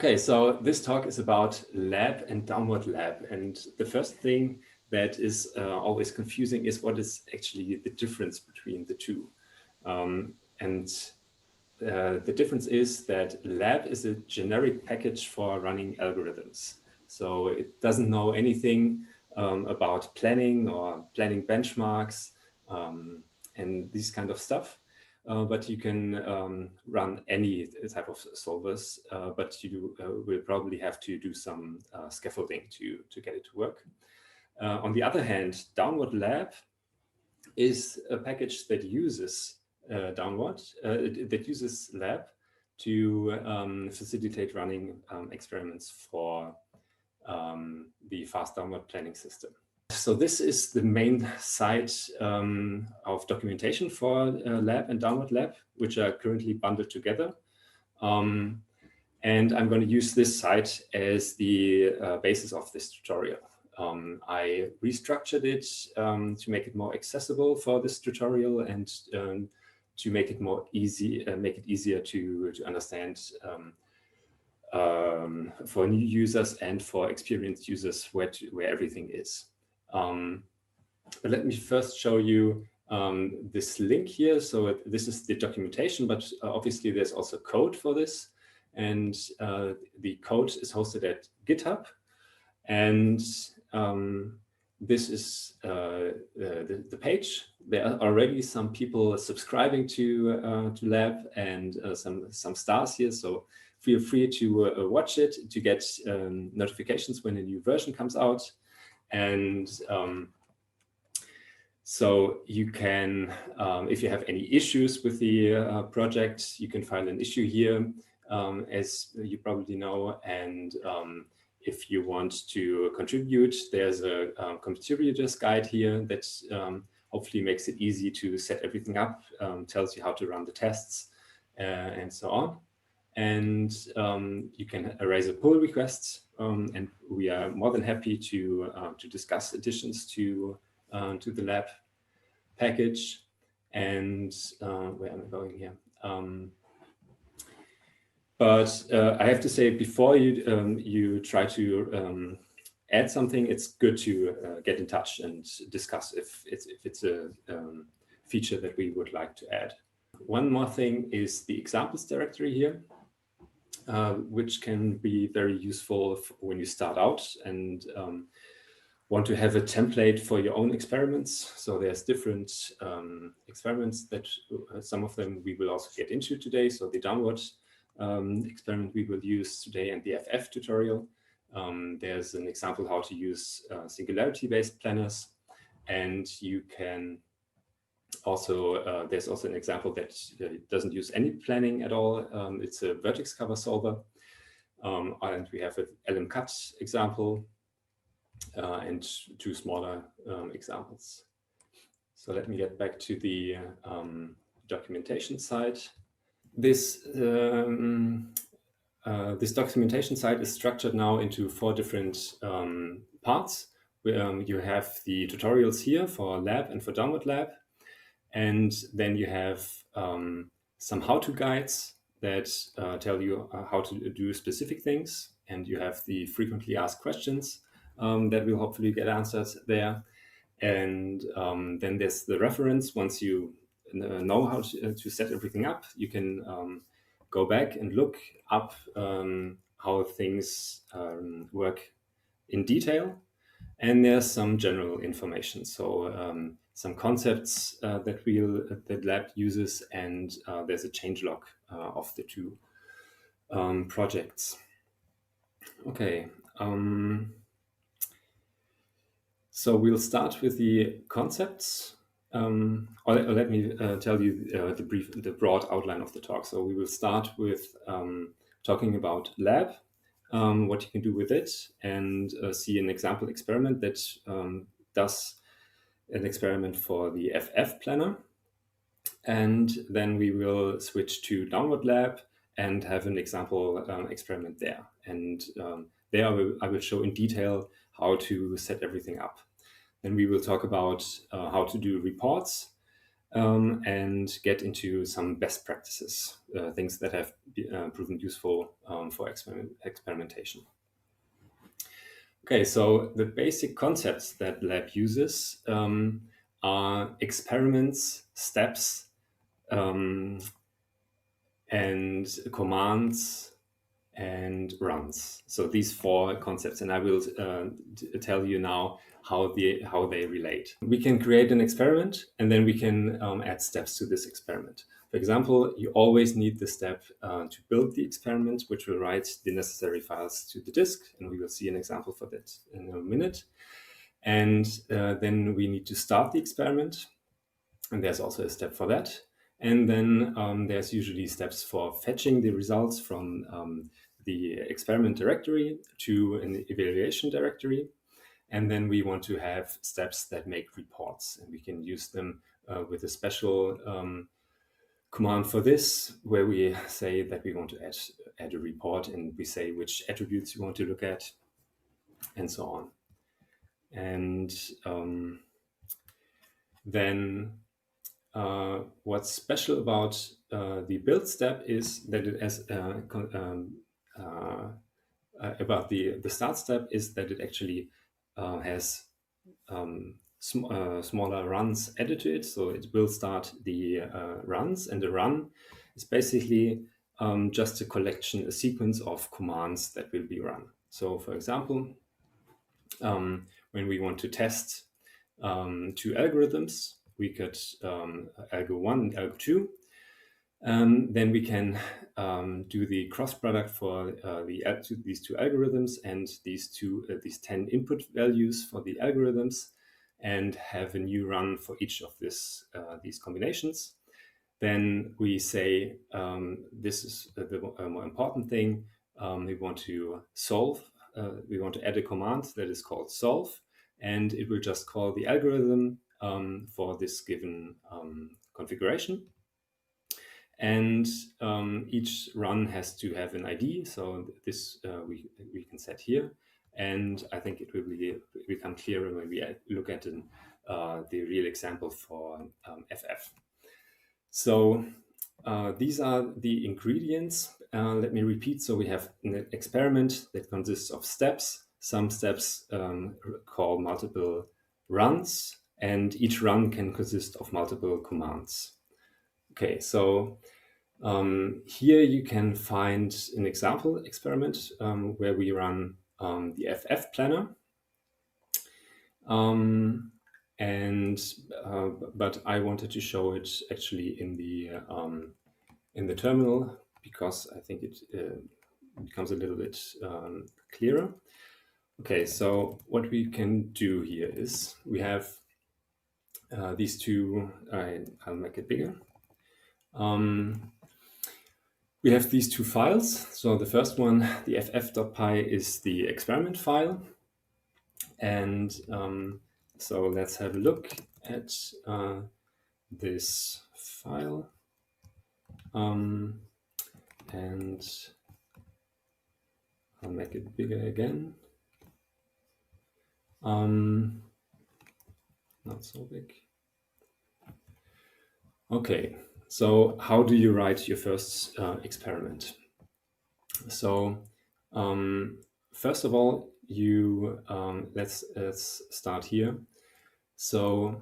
Okay, so this talk is about lab and downward lab. And the first thing that is always confusing is what is actually the difference between the two. The difference is that lab is a generic package for running algorithms. So it doesn't know anything about planning or planning benchmarks and this kind of stuff. But you can run any type of solvers, but you will probably have to do some scaffolding to get it to work. On the other hand, downward lab is a package that uses that uses lab to facilitate running experiments for the fast downward planning system. So this is the main site of documentation for lab and downward lab, which are currently bundled together. And I'm going to use this site as the basis of this tutorial. I restructured it to make it more accessible for this tutorial and to make it easier to understand for new users and for experienced users where everything is. But let me first show you this link here. So this is the documentation, but obviously there's also code for this. And the code is hosted at GitHub. And this is the page. There are already some people subscribing to Lab and some stars here. So feel free to watch it to get notifications when a new version comes out. And so you can, if you have any issues with the project, you can file an issue here, as you probably know. And if you want to contribute, there's a contributors guide here that hopefully makes it easy to set everything up, tells you how to run the tests, and so on. And you can raise a pull request, and we are more than happy to discuss additions to the lab package. And where am I going here? But I have to say, before you try to add something, it's good to get in touch and discuss if it's a feature that we would like to add. One more thing is the examples directory here, which can be very useful when you start out and want to have a template for your own experiments. So there's different experiments that some of them we will also get into today. So the downward experiment we will use today and the FF tutorial. There's an example how to use singularity-based planners, and you can also, there's also an example that doesn't use any planning at all. It's a vertex cover solver, and we have an LMCut example and two smaller examples. So let me get back to the documentation site. This documentation site is structured now into 4 different parts. You have the tutorials here for lab and for downward lab. And then you have some how-to guides that tell you how to do specific things. And you have the frequently asked questions that will hopefully get answered there. And then there's the reference. Once you know how to set everything up, you can go back and look up how things work in detail. And there's some general information. So some concepts that lab uses, and there's a changelog of the 2 projects. Okay. So we'll start with the concepts. Or let me tell you the broad outline of the talk. So we will start with talking about lab, what you can do with it, and see an example experiment that does an experiment for the FF planner. And then we will switch to downward lab and have an example experiment there. And there I will show in detail how to set everything up. Then we will talk about how to do reports and get into some best practices, things that have proven useful for experimentation. Okay, so the basic concepts that lab uses are experiments, steps, and commands, and runs. So these four concepts, and I will tell you now how they relate. We can create an experiment, and then we can add steps to this experiment. For example, you always need the step to build the experiment, which will write the necessary files to the disk, and we will see an example for that in a minute. And then we need to start the experiment, and there's also a step for that. And then there's usually steps for fetching the results from the experiment directory to an evaluation directory. And then we want to have steps that make reports, and we can use them with a special command for this, where we say that we want to add a report, and we say which attributes you want to look at, and so on. And then what's special about the build step is that it has about the start step is that it actually has smaller runs added to it. So it will start the runs, and the run is basically just a sequence of commands that will be run. So for example, when we want to test two algorithms, we could algo 1 and algo 2. Then we can do the cross product for these two algorithms and these 10 input values for the algorithms, and have a new run for each of these combinations. Then we say this is the more important thing. We want to solve. We want to add a command that is called solve, and it will just call the algorithm for this given configuration. And each run has to have an ID, so this we can set here. And I think it will become clearer when we look at the real example for FF. So these are the ingredients. Let me repeat. So we have an experiment that consists of steps. Some steps call multiple runs, and each run can consist of multiple commands. Okay, so here you can find an example experiment where we run the FF planner. But I wanted to show it actually in the terminal, because I think it becomes a little bit clearer. Okay, so what we can do here is we have these two. I'll make it bigger. We have these two files. So the first one, the ff.py, is the experiment file. And so let's have a look at this file. And I'll make it bigger again. Not so big. Okay, so how do you write your first experiment? So first of all, you let's start here. So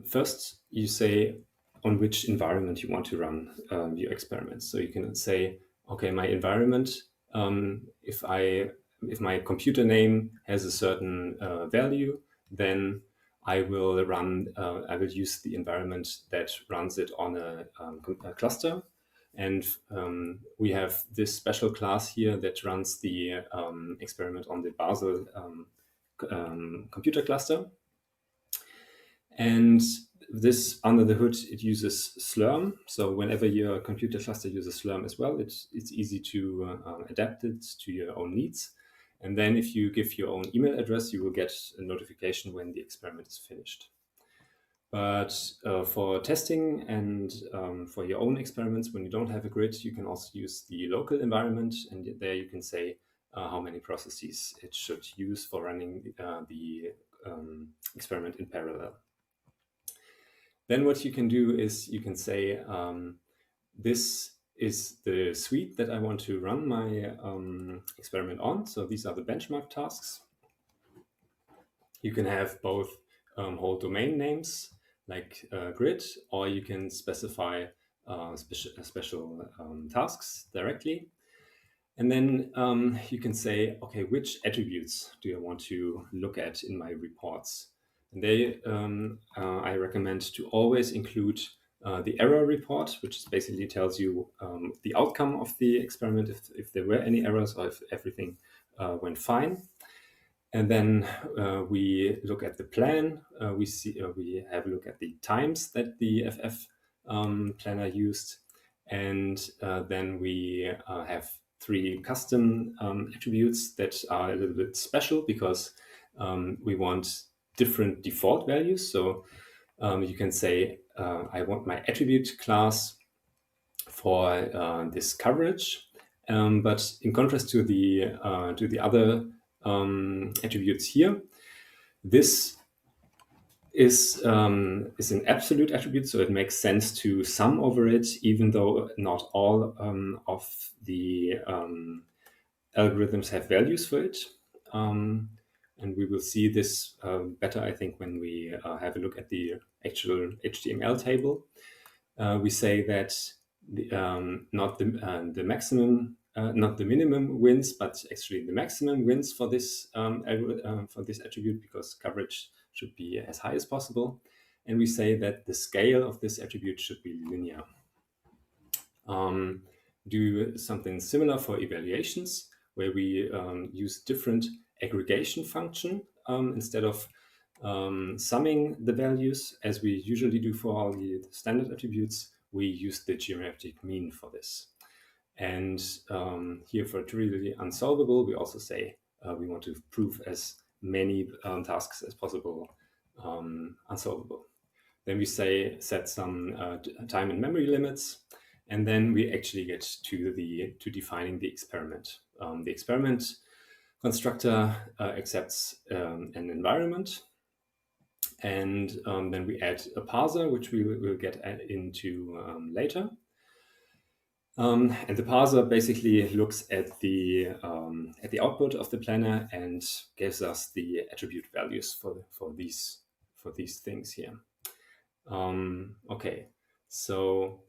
first you say on which environment you want to run your experiments. So you can say, okay, my environment, if my computer name has a certain value, then I will use the environment that runs it on a cluster. And we have this special class here that runs the experiment on the Basel computer cluster. And this, under the hood, it uses Slurm. So whenever your computer cluster uses Slurm as well, it's easy to adapt it to your own needs. And then if you give your own email address, you will get a notification when the experiment is finished. But for testing and for your own experiments, when you don't have a grid, you can also use the local environment, and there you can say how many processes it should use for running the experiment in parallel. Then what you can do is you can say, this is the suite that I want to run my experiment on. So these are the benchmark tasks. You can have both whole domain names like grid, or you can specify special tasks directly. And then you can say, okay, which attributes do I want to look at in my reports? And I recommend to always include the error report, which basically tells you the outcome of the experiment, if there were any errors or if everything went fine. And then we look at the plan. We have a look at the times that the FF planner used, and then we have 3 custom attributes that are a little bit special because we want different default values. So you can say I want my attribute class for this coverage, but in contrast to the other attributes here, this is an absolute attribute, so it makes sense to sum over it, even though not all of the algorithms have values for it. And we will see this better, I think, when we have a look at the actual HTML table. We say that not the maximum, not the minimum wins, but actually the maximum wins for this attribute, because coverage should be as high as possible. And we say that the scale of this attribute should be linear. Do something similar for evaluations, where we use different aggregation function instead of summing the values as we usually do for all the standard attributes. We use the geometric mean for this. And here for trivially unsolvable, we also say we want to prove as many tasks as possible unsolvable. Then we set some time and memory limits, and then we actually get to defining the experiment. The experiment constructor accepts an environment, and then we add a parser, which we will get into later. And the parser basically looks at the output of the planner and gives us the attribute values for these things here. Okay, so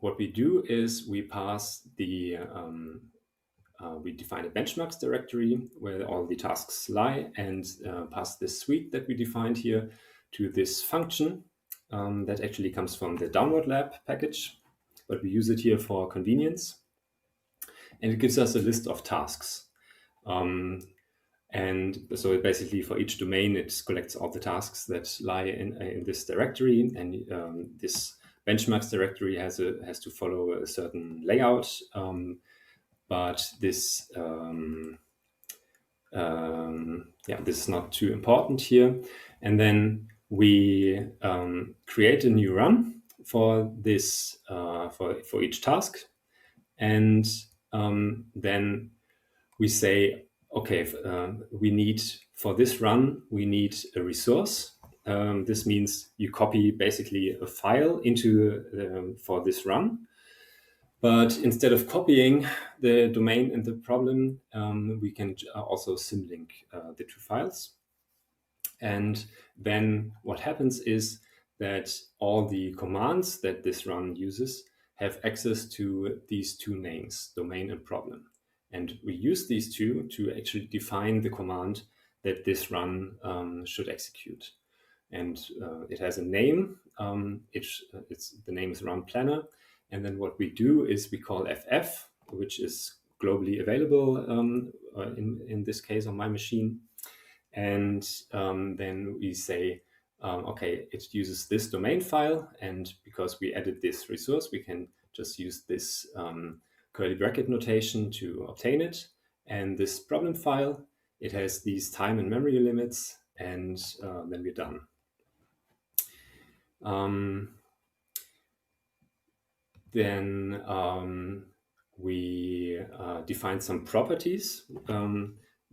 what we do is we pass we define a benchmarks directory where all the tasks lie, and pass this suite that we defined here to this function that actually comes from the download lab package, but we use it here for convenience. And it gives us a list of tasks. And so basically for each domain, it collects all the tasks that lie in this directory, and this benchmarks directory has to follow a certain layout, but this this is not too important here. And then we create a new run for this for each task, and then we say, okay, we need for this run, we need a resource. This means you copy basically a file into for this run. But instead of copying the domain and the problem, we can also symlink the 2 files. And then what happens is that all the commands that this run uses have access to these 2 names, domain and problem. And we use these 2 to actually define the command that this run should execute. And it has a name. The name is run planner. And then what we do is we call FF, which is globally available in this case on my machine. And then we say, okay, it uses this domain file. And because we added this resource, we can just use this curly bracket notation to obtain it. And this problem file, it has these time and memory limits, and then we're done. Then we define some properties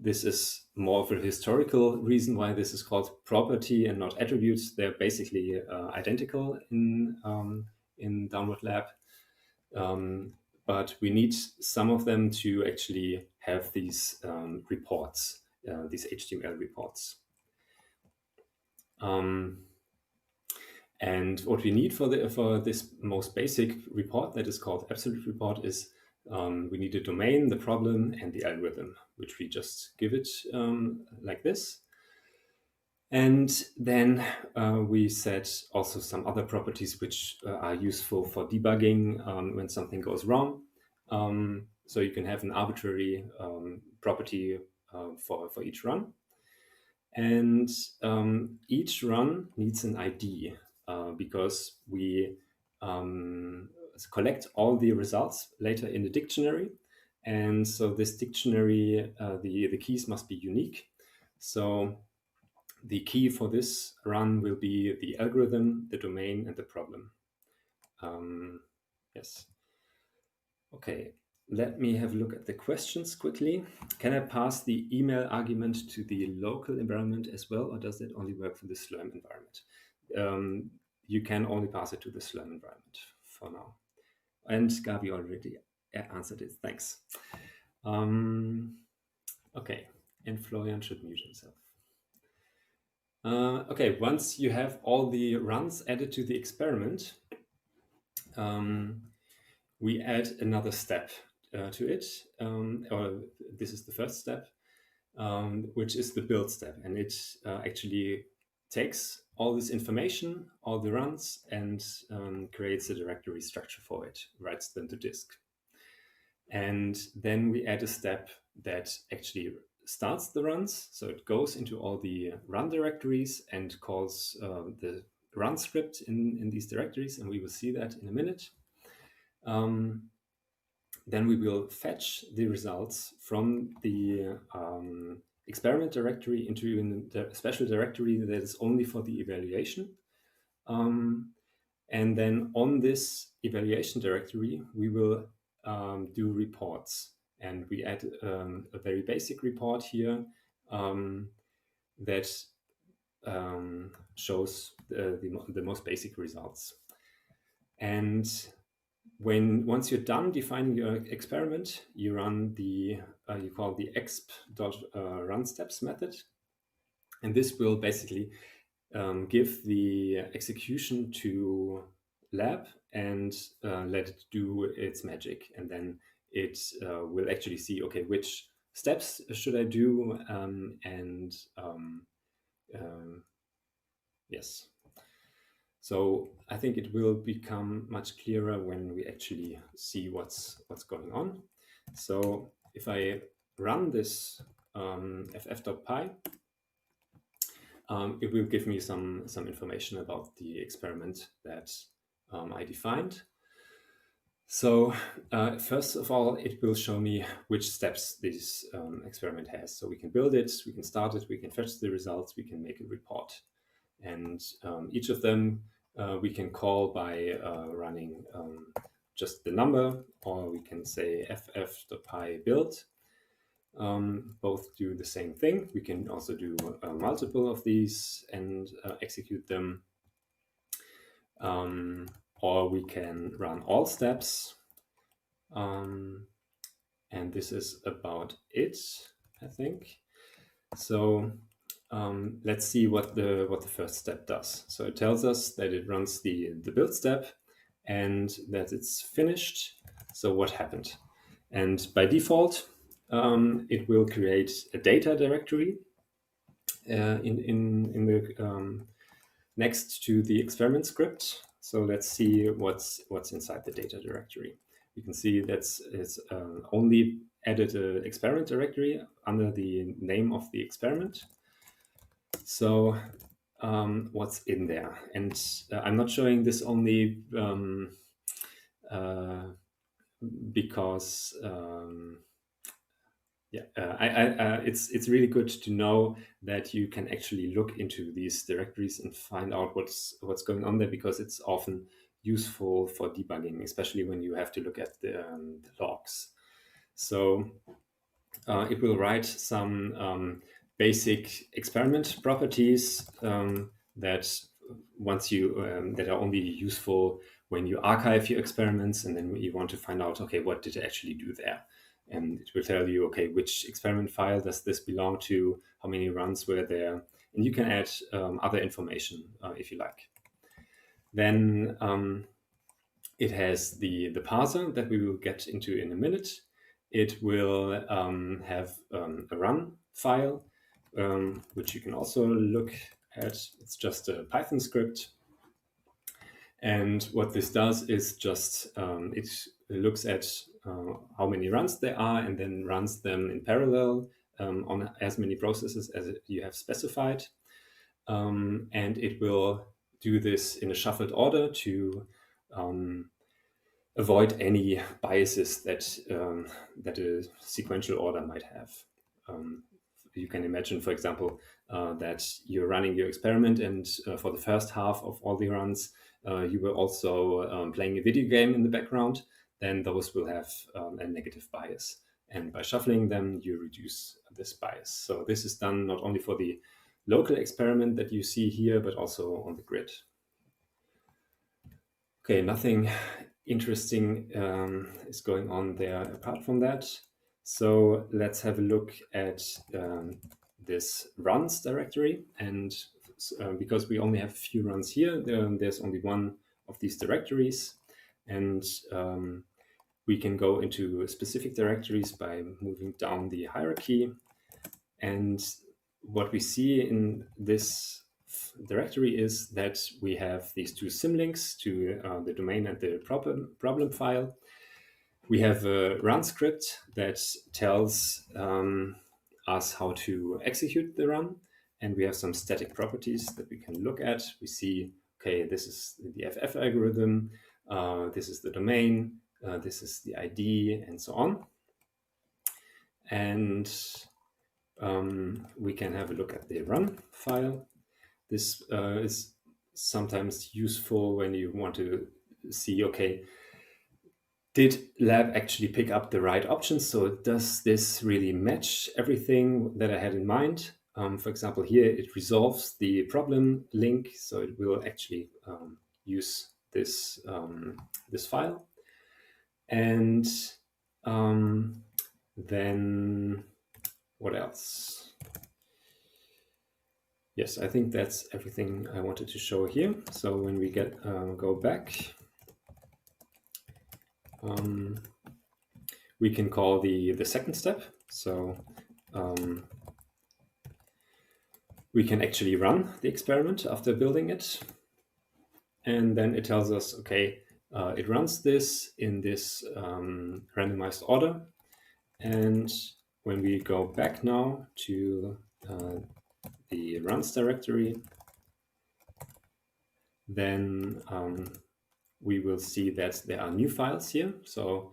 This is more of a historical reason why this is called property and not attributes. They're basically identical in Downward Lab. But we need some of them to actually have these reports, these HTML reports. And what we need for this most basic report that is called absolute report is we need a domain, the problem, and the algorithm, which we just give it like this. And then we set also some other properties which are useful for debugging when something goes wrong. So you can have an arbitrary property for each run. And each run needs an ID because we collect all the results later in the dictionary. And so this dictionary, the keys must be unique. So the key for this run will be the algorithm, the domain, and the problem. Yes. Okay, let me have a look at the questions quickly. Can I pass the email argument to the local environment as well, or does it only work for the Slurm environment? You can only pass it to the Slurm environment for now. And Gabi already answered it, thanks. Okay, and Florian should mute himself. Okay, once you have all the runs added to the experiment, we add another step to it, or this is the first step, which is the build step. And it actually takes all this information, all the runs, and creates a directory structure for it, writes them to disk. And then we add a step that actually starts the runs. So it goes into all the run directories and calls the run script in these directories, and we will see that in a minute. Then we will fetch the results from the experiment directory into a special directory that is only for the evaluation. And then on this evaluation directory, we will do reports. And we add a very basic report here that shows the most basic results. And once you're done defining your experiment, you run the you call the exp.runsteps method, and this will basically give the execution to lab and let it do its magic, and then it will actually see, okay, which steps should I do, and yes. So I think it will become much clearer when we actually see what's going on. So if I run this ff.py, it will give me some information about the experiment that I defined. So first of all, it will show me which steps this experiment has. So we can build it, we can start it, we can fetch the results, we can make a report. And each of them we can call by running just the number, or we can say ff.py build. Both do the same thing. We can also do multiple of these and execute them. Or we can run all steps. And this is about it, I think. So let's see what the first step does. So it tells us that it runs the build step and that it's finished. So what happened? And by default, it will create a data directory in the next to the experiment script. So let's see what's inside the data directory. You can see that's it's only added an experiment directory under the name of the experiment. So what's in there? And I'm not showing this only because it's really good to know that you can actually look into these directories and find out what's going on there, because it's often useful for debugging, especially when you have to look at the logs. So it will write some basic experiment properties that once you that are only useful when you archive your experiments, and then you want to find out, okay, what did it actually do there? And it will tell you, okay, which experiment file does this belong to, how many runs were there, and you can add other information if you like. Then it has the parser that we will get into in a minute. It will have a run file, which you can also look at. It's just a Python script. And what this does is just it looks at how many runs there are and then runs them in parallel on as many processes as you have specified. And it will do this in a shuffled order to avoid any biases that a sequential order might have. You can imagine, for example, that you're running your experiment, and for the first half of all the runs, you were also playing a video game in the background. Then those will have a negative bias. And by shuffling them, you reduce this bias. So this is done not only for the local experiment that you see here, but also on the grid. Okay, nothing interesting is going on there apart from that. So let's have a look at this runs directory. And because we only have a few runs here, there's only one of these directories. And we can go into specific directories by moving down the hierarchy. And what we see in this directory is that we have these two symlinks to the domain and the problem file. We have a run script that tells us how to execute the run, and we have some static properties that we can look at. We see, okay, this is the FF algorithm, this is the domain, this is the ID, and so on. And we can have a look at the run file. This is sometimes useful when you want to see, okay, did lab actually pick up the right options? So does this really match everything that I had in mind? For example, here it resolves the problem link, so it will actually use this, this file. And then what else? Yes, I think that's everything I wanted to show here. So when we go back, we can call the second step. So we can actually run the experiment after building it. And then it tells us, okay, it runs this in this randomized order. And when we go back now to the runs directory, then we will see that there are new files here. So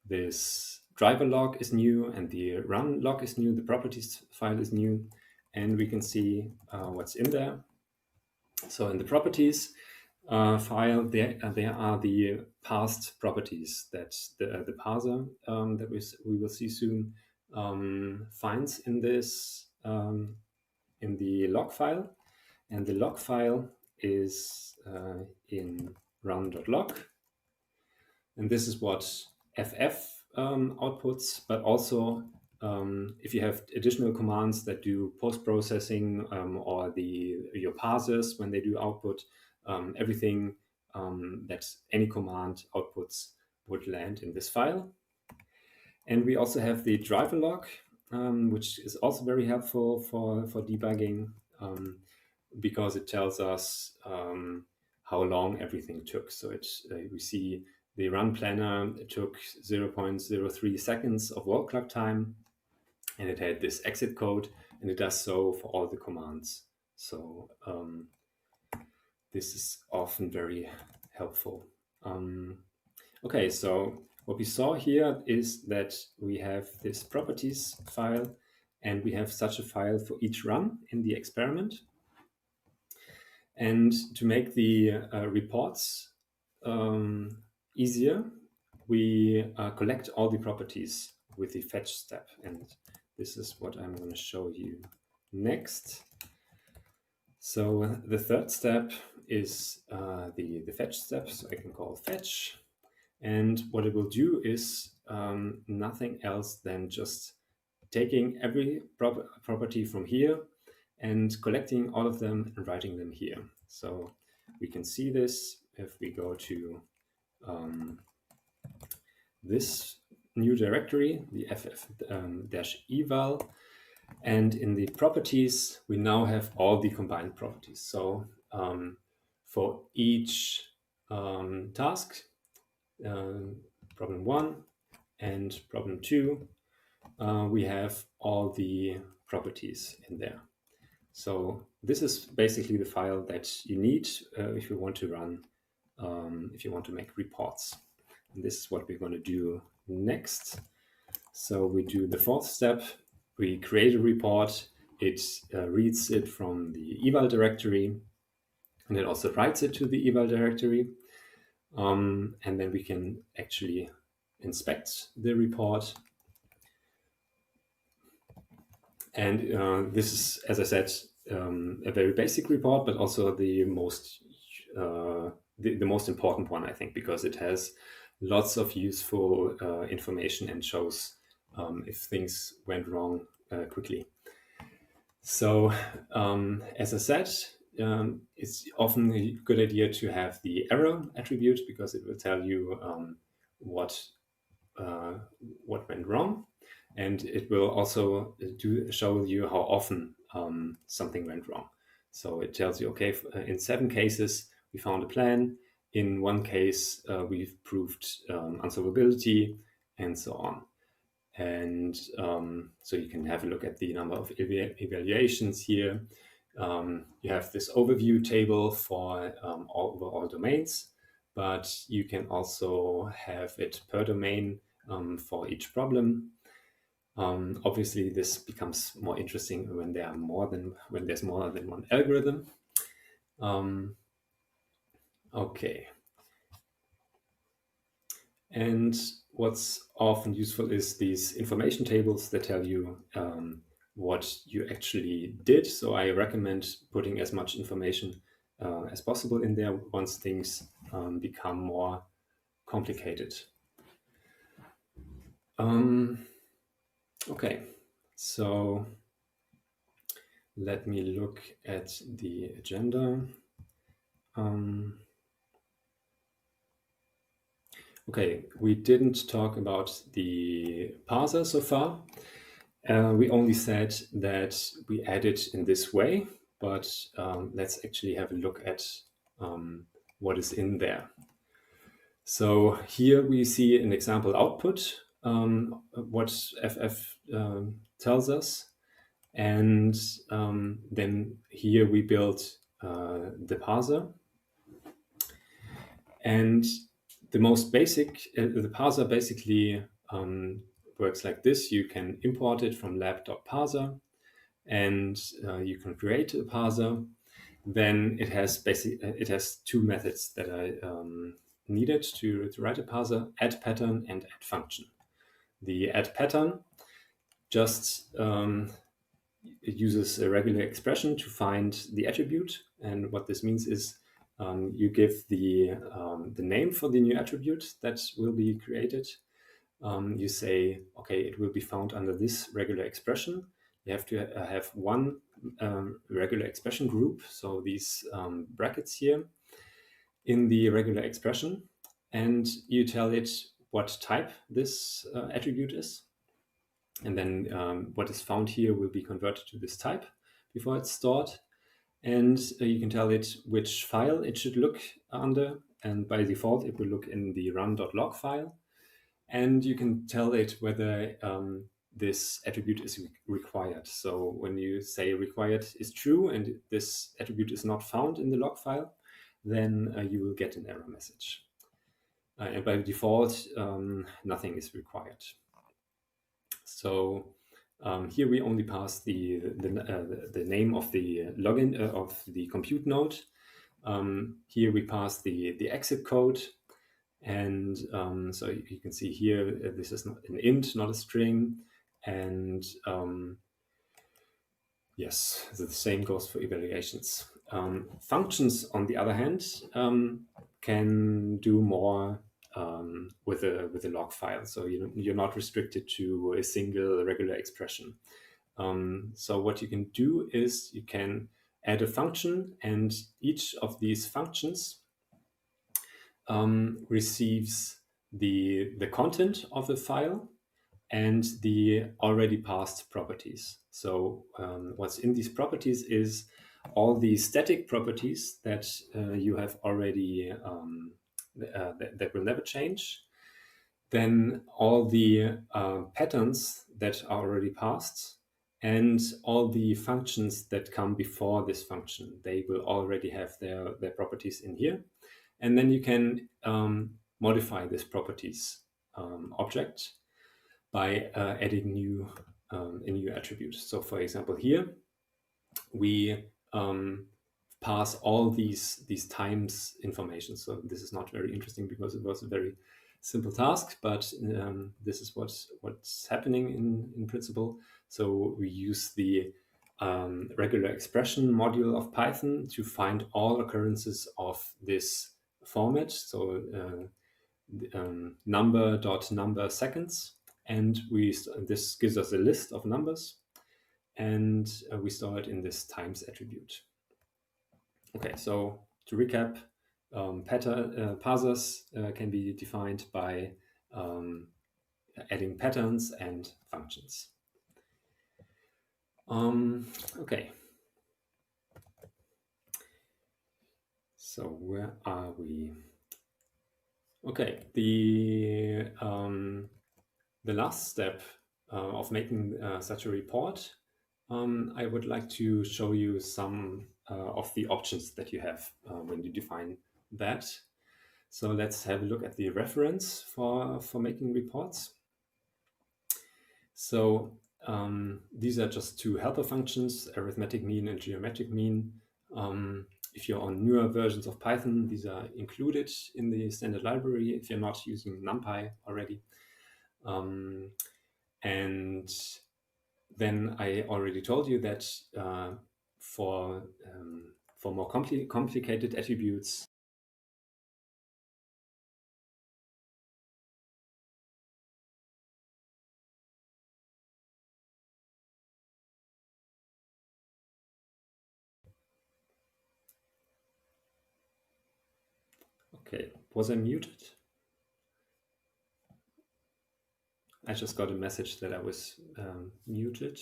this driver log is new and the run log is new, the properties file is new, and we can see what's in there. So in the properties file, there are the parsed properties that the parser that we will see soon finds in this in the log file, and the log file is in run.log, and this is what FF outputs, but also if you have additional commands that do post-processing or your parsers when they do output, everything that any command outputs would land in this file. And we also have the driver log, which is also very helpful for debugging because it tells us how long everything took. So we see the run planner, it took 0.03 seconds of wall clock time, and it had this exit code, and it does so for all the commands. So this is often very helpful. Okay, so what we saw here is that we have this properties file, and we have such a file for each run in the experiment. And to make the reports easier, we collect all the properties with the fetch step. And this is what I'm going to show you next. So the third step is the fetch step, so I can call fetch. And what it will do is nothing else than just taking every property from here and collecting all of them and writing them here. So we can see this if we go to this new directory, the ff-eval, and in the properties, we now have all the combined properties. So for each task, problem 1 and problem 2, we have all the properties in there. So this is basically the file that you need if you want to run, if you want to make reports. And this is what we're going to do next. So we do the fourth step. We create a report. It reads it from the eval directory, and it also writes it to the eval directory. And then we can actually inspect the report. And this is, as I said, a very basic report, but also the most important one, I think, because it has lots of useful information and shows if things went wrong quickly. So, as I said, it's often a good idea to have the error attribute because it will tell you what went wrong. And it will also show you how often something went wrong. So it tells you, okay, in 7 cases, we found a plan. In 1 case, we've proved unsolvability, and so on. And so you can have a look at the number of evaluations here. You have this overview table for all domains, but you can also have it per domain for each problem. Obviously, this becomes more interesting when there's more than one algorithm. Okay. And what's often useful is these information tables that tell you what you actually did. So I recommend putting as much information as possible in there once things become more complicated. Okay, so let me look at the agenda. Okay, we didn't talk about the parser so far. We only said that we add it in this way, but let's actually have a look at what is in there. So here we see an example output, what FF tells us. And then here we build the parser. And the most basic, the parser basically works like this. You can import it from lab.parser, and you can create a parser. Then it has 2 methods that I needed to write a parser: add pattern and add function. The add pattern just it uses a regular expression to find the attribute, and what this means is you give the name for the new attribute that will be created. You say, okay, it will be found under this regular expression. You have to have one regular expression group, so these brackets here in the regular expression, and you tell it what type this attribute is. And then what is found here will be converted to this type before it's stored. And you can tell it which file it should look under. And by default, it will look in the run.log file. And you can tell it whether this attribute is required. So when you say required is true and this attribute is not found in the log file, then you will get an error message. And by default, nothing is required. So here we only pass the name of the login of the compute node. Here we pass the exit code, And so you can see here, this is not an int, not a string. And yes, the same goes for evaluations. Functions, on the other hand, can do more with a log file. So you're not restricted to a single regular expression. So what you can do is you can add a function, and each of these functions receives the content of the file and the already passed properties. So what's in these properties is all the static properties that you have already, that will never change. Then all the patterns that are already passed, and all the functions that come before this function. They will already have their properties in here. And then you can modify this properties object by adding a new attribute. So for example, here we pass all these times information. So this is not very interesting because it was a very simple task, but this is what's happening in principle. So we use the regular expression module of Python to find all occurrences of this format. So number seconds, and this gives us a list of numbers, and we store it in this times attribute. Okay, so to recap, parsers can be defined by adding patterns and functions. Okay. So where are we? Okay, the last step of making such a report, I would like to show you some of the options that you have when you define that. So let's have a look at the reference for making reports. So these are just two helper functions, arithmetic mean and geometric mean. If you're on newer versions of Python, these are included in the standard library if you're not using NumPy already. And then I already told you that for more complicated attributes, okay, was I muted? I just got a message that I was muted.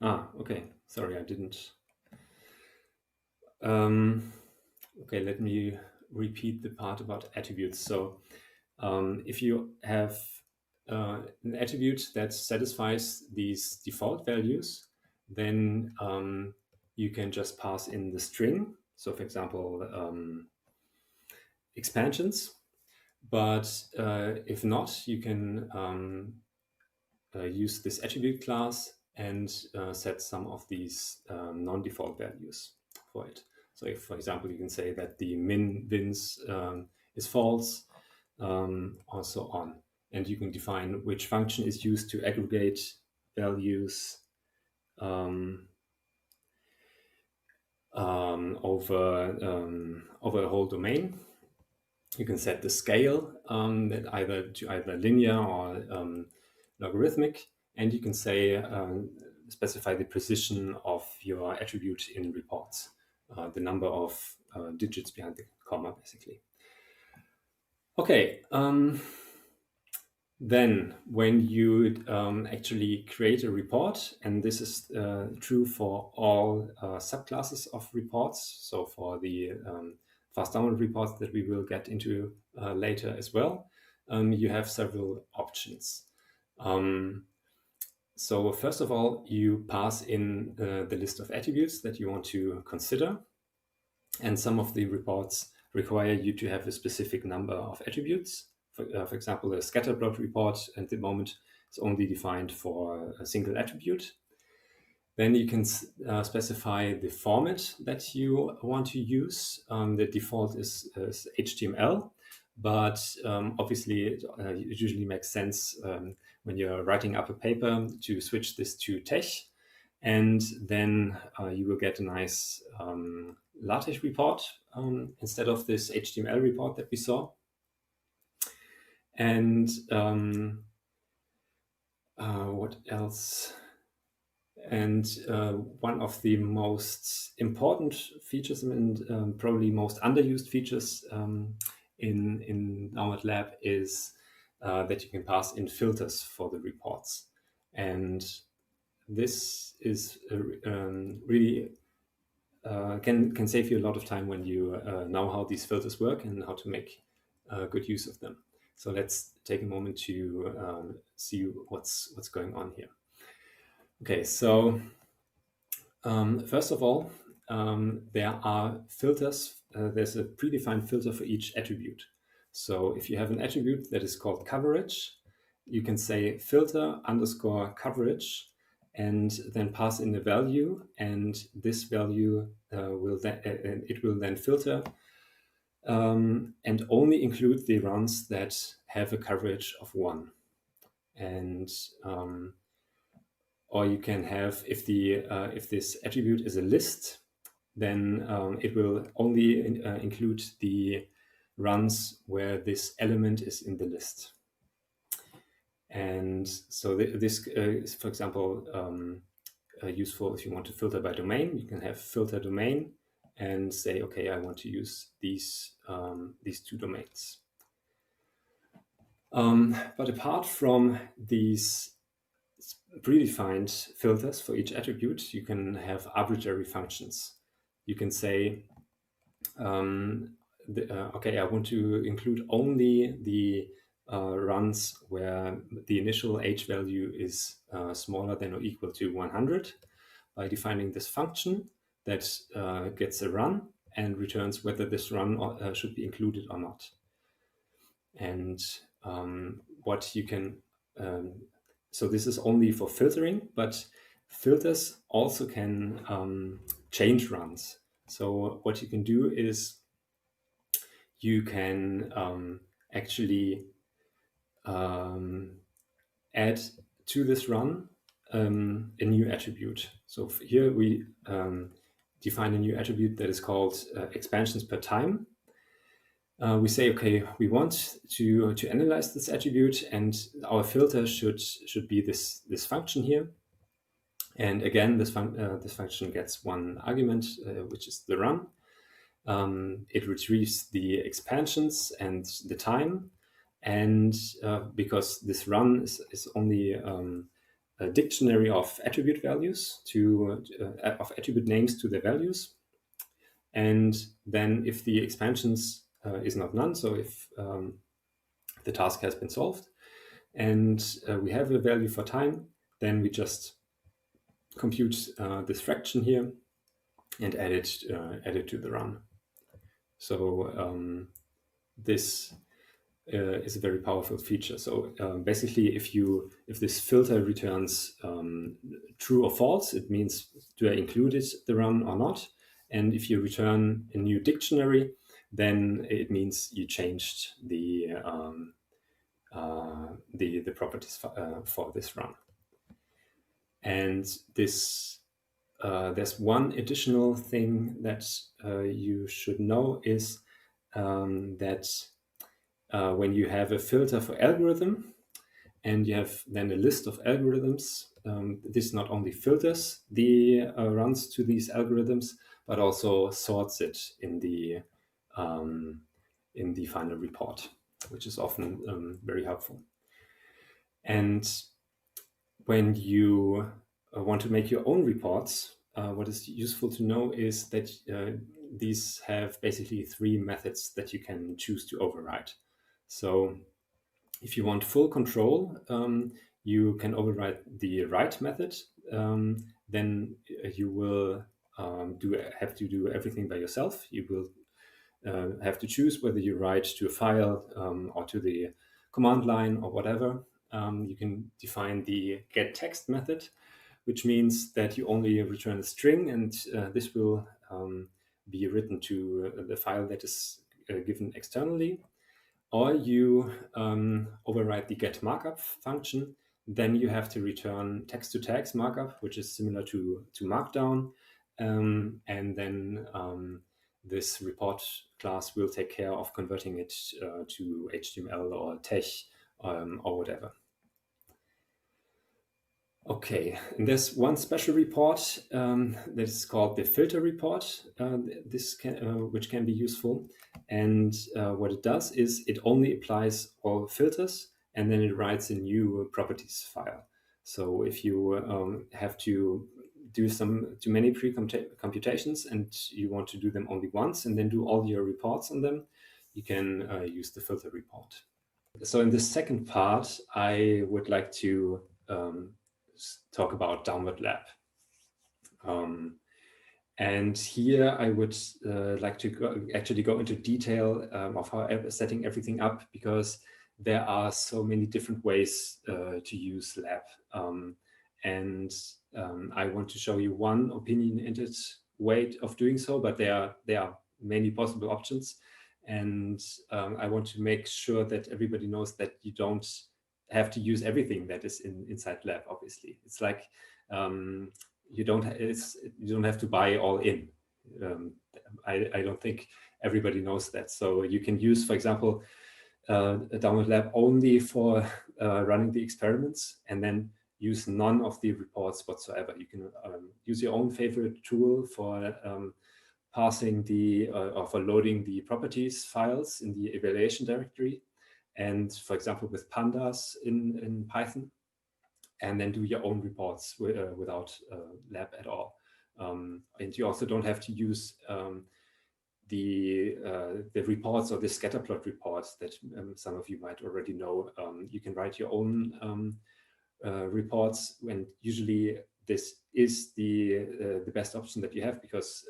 Okay, sorry, I didn't. Okay, let me repeat the part about attributes. So if you have an attribute that satisfies these default values, then you can just pass in the string. So for example, expansions. But if not, you can use this attribute class and set some of these non-default values for it. So if, for example, you can say that the min-vins is false, or so on. And you can define which function is used to aggregate values over a whole domain. You can set the scale that either linear or logarithmic, and you can say specify the precision of your attribute in reports, the number of digits behind the comma, basically. Okay. Then when you actually create a report, and this is true for all subclasses of reports, so for the fast download reports that we will get into later as well, you have several options. So first of all, you pass in the list of attributes that you want to consider, and some of the reports require you to have a specific number of attributes. For example, the scatterplot report at the moment is only defined for a single attribute. Then you can specify the format that you want to use. The default is HTML, But obviously, it usually makes sense when you're writing up a paper to switch this to tech, and then you will get a nice LaTeX report instead of this HTML report that we saw. And what else? And one of the most important features and probably most underused features in MATLAB is that you can pass in filters for the reports. And this is really can save you a lot of time when you know how these filters work and how to make good use of them. So let's take a moment to see what's going on here. Okay, so first of all, there are filters. There's a predefined filter for each attribute. So if you have an attribute that is called coverage, you can say filter underscore coverage and then pass in a value, and this value will then filter and only include the runs that have a coverage of 1. And or you can have, if this attribute is a list, then it will only include the runs where this element is in the list. And so this is, for example, useful if you want to filter by domain. You can have filter domain and say, okay, I want to use these 2 domains. But apart from these predefined filters for each attribute, you can have arbitrary functions. You can say, okay, I want to include only the runs where the initial h value is smaller than or equal to 100 by defining this function that gets a run and returns whether this run should be included or not. And what you can, so this is only for filtering, but filters also can change runs. So what you can do is you can actually add to this run a new attribute. So here we define a new attribute that is called expansions per time. We say, okay, we want to analyze this attribute, and our filter should be this function here. And again, this function gets one argument, which is the run. It retrieves the expansions and the time, and because this run is only a dictionary of attribute values of attribute names to their values, and then if the expansions is not none, so if the task has been solved and we have a value for time, then we just compute this fraction here and add it to the run. So this is a very powerful feature. So basically, if this filter returns true or false, it means do I include the run or not? And if you return a new dictionary, then it means you changed the properties for this run. And this there's one additional thing that you should know is that when you have a filter for algorithm and you have then a list of algorithms, this not only filters the runs to these algorithms, but also sorts it in the final report, which is often very helpful. And when you want to make your own reports, what is useful to know is that these have basically 3 methods that you can choose to override. So if you want full control, you can override the write method. Then you will have to do everything by yourself. You will have to choose whether you write to a file or to the command line or whatever. You can define the getText method, which means that you only return a string, and this will be written to the file that is given externally. or you override the get markup function. Then you have to return text to text markup, which is similar to Markdown. And then this report class will take care of converting it to HTML or TeX or whatever. Okay, and there's one special report that is called the filter report, which can be useful. And what it does is it only applies all filters, and then it writes a new properties file. So if you have to do too many pre-computations and you want to do them only once and then do all your reports on them, you can use the filter report. So in this second part, I would like to talk about downward lab. And here I would like to actually go into detail of how setting everything up, because there are so many different ways to use lab. And I want to show you one opinionated way of doing so, but there are many possible options. And I want to make sure that everybody knows that you don't have to use everything that is inside lab. Obviously, it's like you don't have to buy all in. I don't think everybody knows that. So you can use, for example, a download lab only for running the experiments, and then use none of the reports whatsoever. You can use your own favorite tool for passing or for loading the properties files in the evaluation directory, and for example with pandas in Python, and then do your own reports without lab at all. And you also don't have to use the reports or the scatterplot reports that some of you might already know. You can write your own reports, and usually this is the best option that you have, because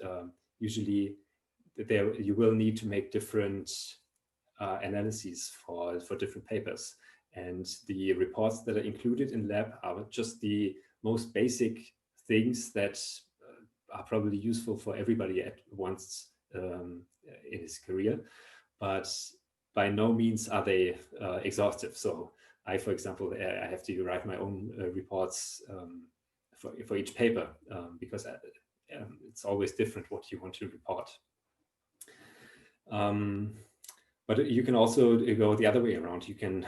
usually you will need to make different analyses for different papers, and the reports that are included in lab are just the most basic things that are probably useful for everybody at once in his career, but by no means are they exhaustive. So I, for example, I have to write my own reports for each paper, because it's always different what you want to report. But you can also go the other way around. You can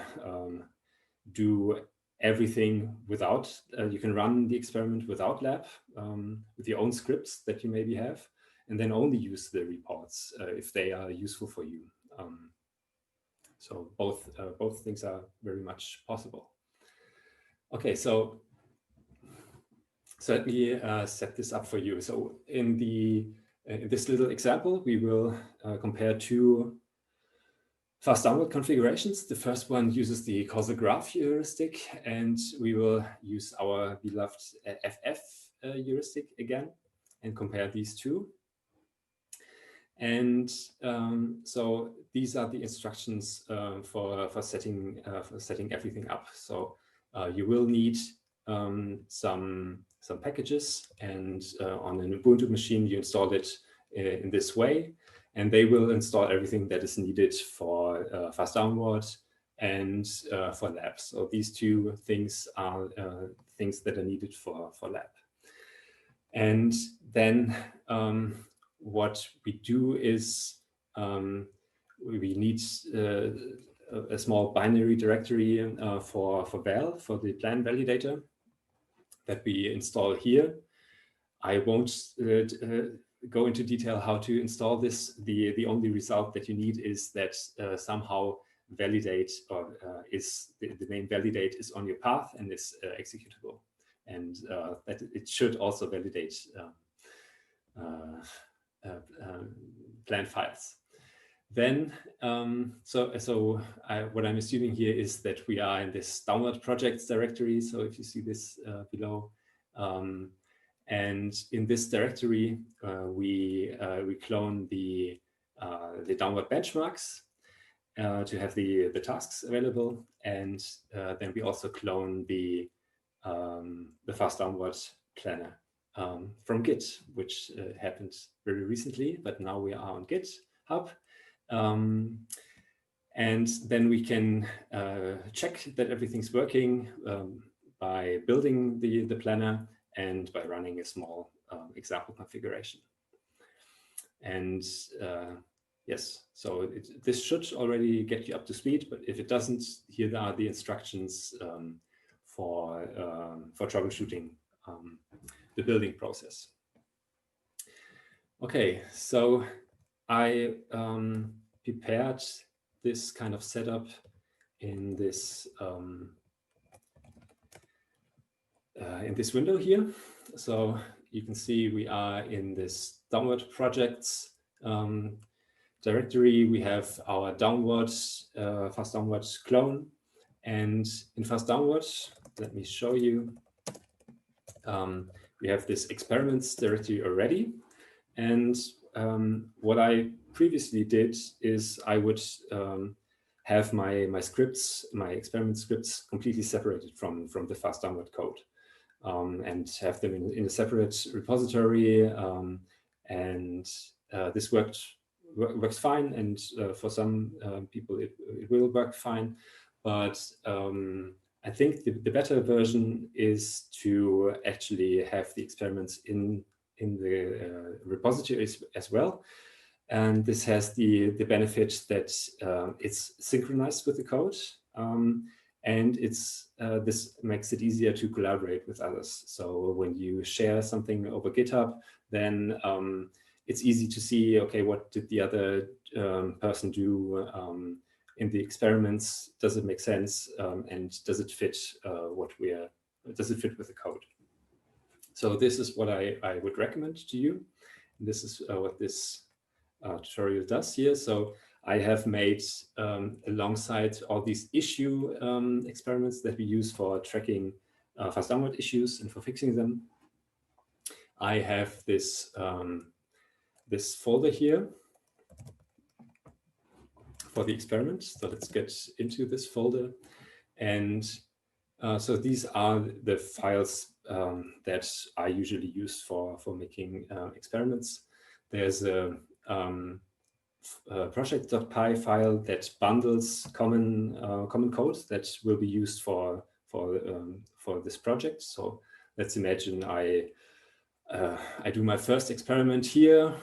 do everything without, you can run the experiment without lab with your own scripts that you maybe have, and then only use the reports if they are useful for you. So both things are very much possible. Okay, so let me set this up for you. So in this little example, we will compare two fast download configurations. The first one uses the causal graph heuristic, and we will use our beloved FF heuristic again and compare these two. And so these are the instructions for setting everything up. So you will need some packages, and on an Ubuntu machine you install it in this way, and they will install everything that is needed for fast download and for lab. So these two things are things that are needed for lab. And then what we do is we need a small binary directory for val, for the plan validator, that we install here. I won't go into detail how to install this. The only result that you need is that somehow validate, or the name validate is on your path and is executable, and that it should also validate plan files. Then, what I'm assuming here is that we are in this download projects directory. So if you see this below, and in this directory, we clone the download benchmarks to have the tasks available, and then we also clone the fast download planner from Git, which happened very recently, but now we are on GitHub. And then we can check that everything's working by building the planner and by running a small example configuration. And yes, so this should already get you up to speed, but if it doesn't, here are the instructions for troubleshooting the building process. Okay, so I prepared this kind of setup in this window here. So you can see we are in this downward projects directory. We have our downward, fast downward clone, and in fast downward, let me show you. We have this experiments directory already, and what I previously did is I would have my scripts, my experiment scripts, completely separated from the fast downward code, and have them in a separate repository. And this works fine, and for some people it will work fine. But I think the better version is to actually have the experiments in the repository as well. And this has the benefit that it's synchronized with the code, and this makes it easier to collaborate with others. So when you share something over GitHub, then it's easy to see, okay, what did the other person do in the experiments? Does it make sense? And does it fit does it fit with the code? So this is what I would recommend to you. This is what this tutorial does here. So I have made, alongside all these issue experiments that we use for tracking fast downward issues and for fixing them, I have this, this folder here for the experiment. So let's get into this folder. And so these are the files that I usually use for making experiments. There's a project.py file that bundles common code that will be used for this project. So let's imagine I do my first experiment here,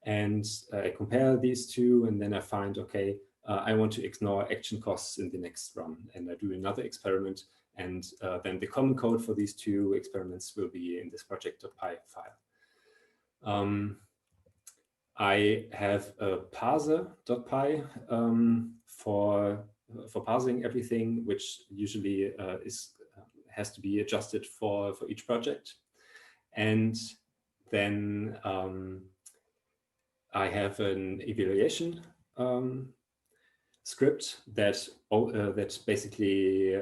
and I compare these two, and then I find, okay, I want to ignore action costs in the next run, and I do another experiment, and then the common code for these two experiments will be in this project.py file. I have a parser.py for parsing everything, which usually has to be adjusted for each project. And then I have an evaluation script that basically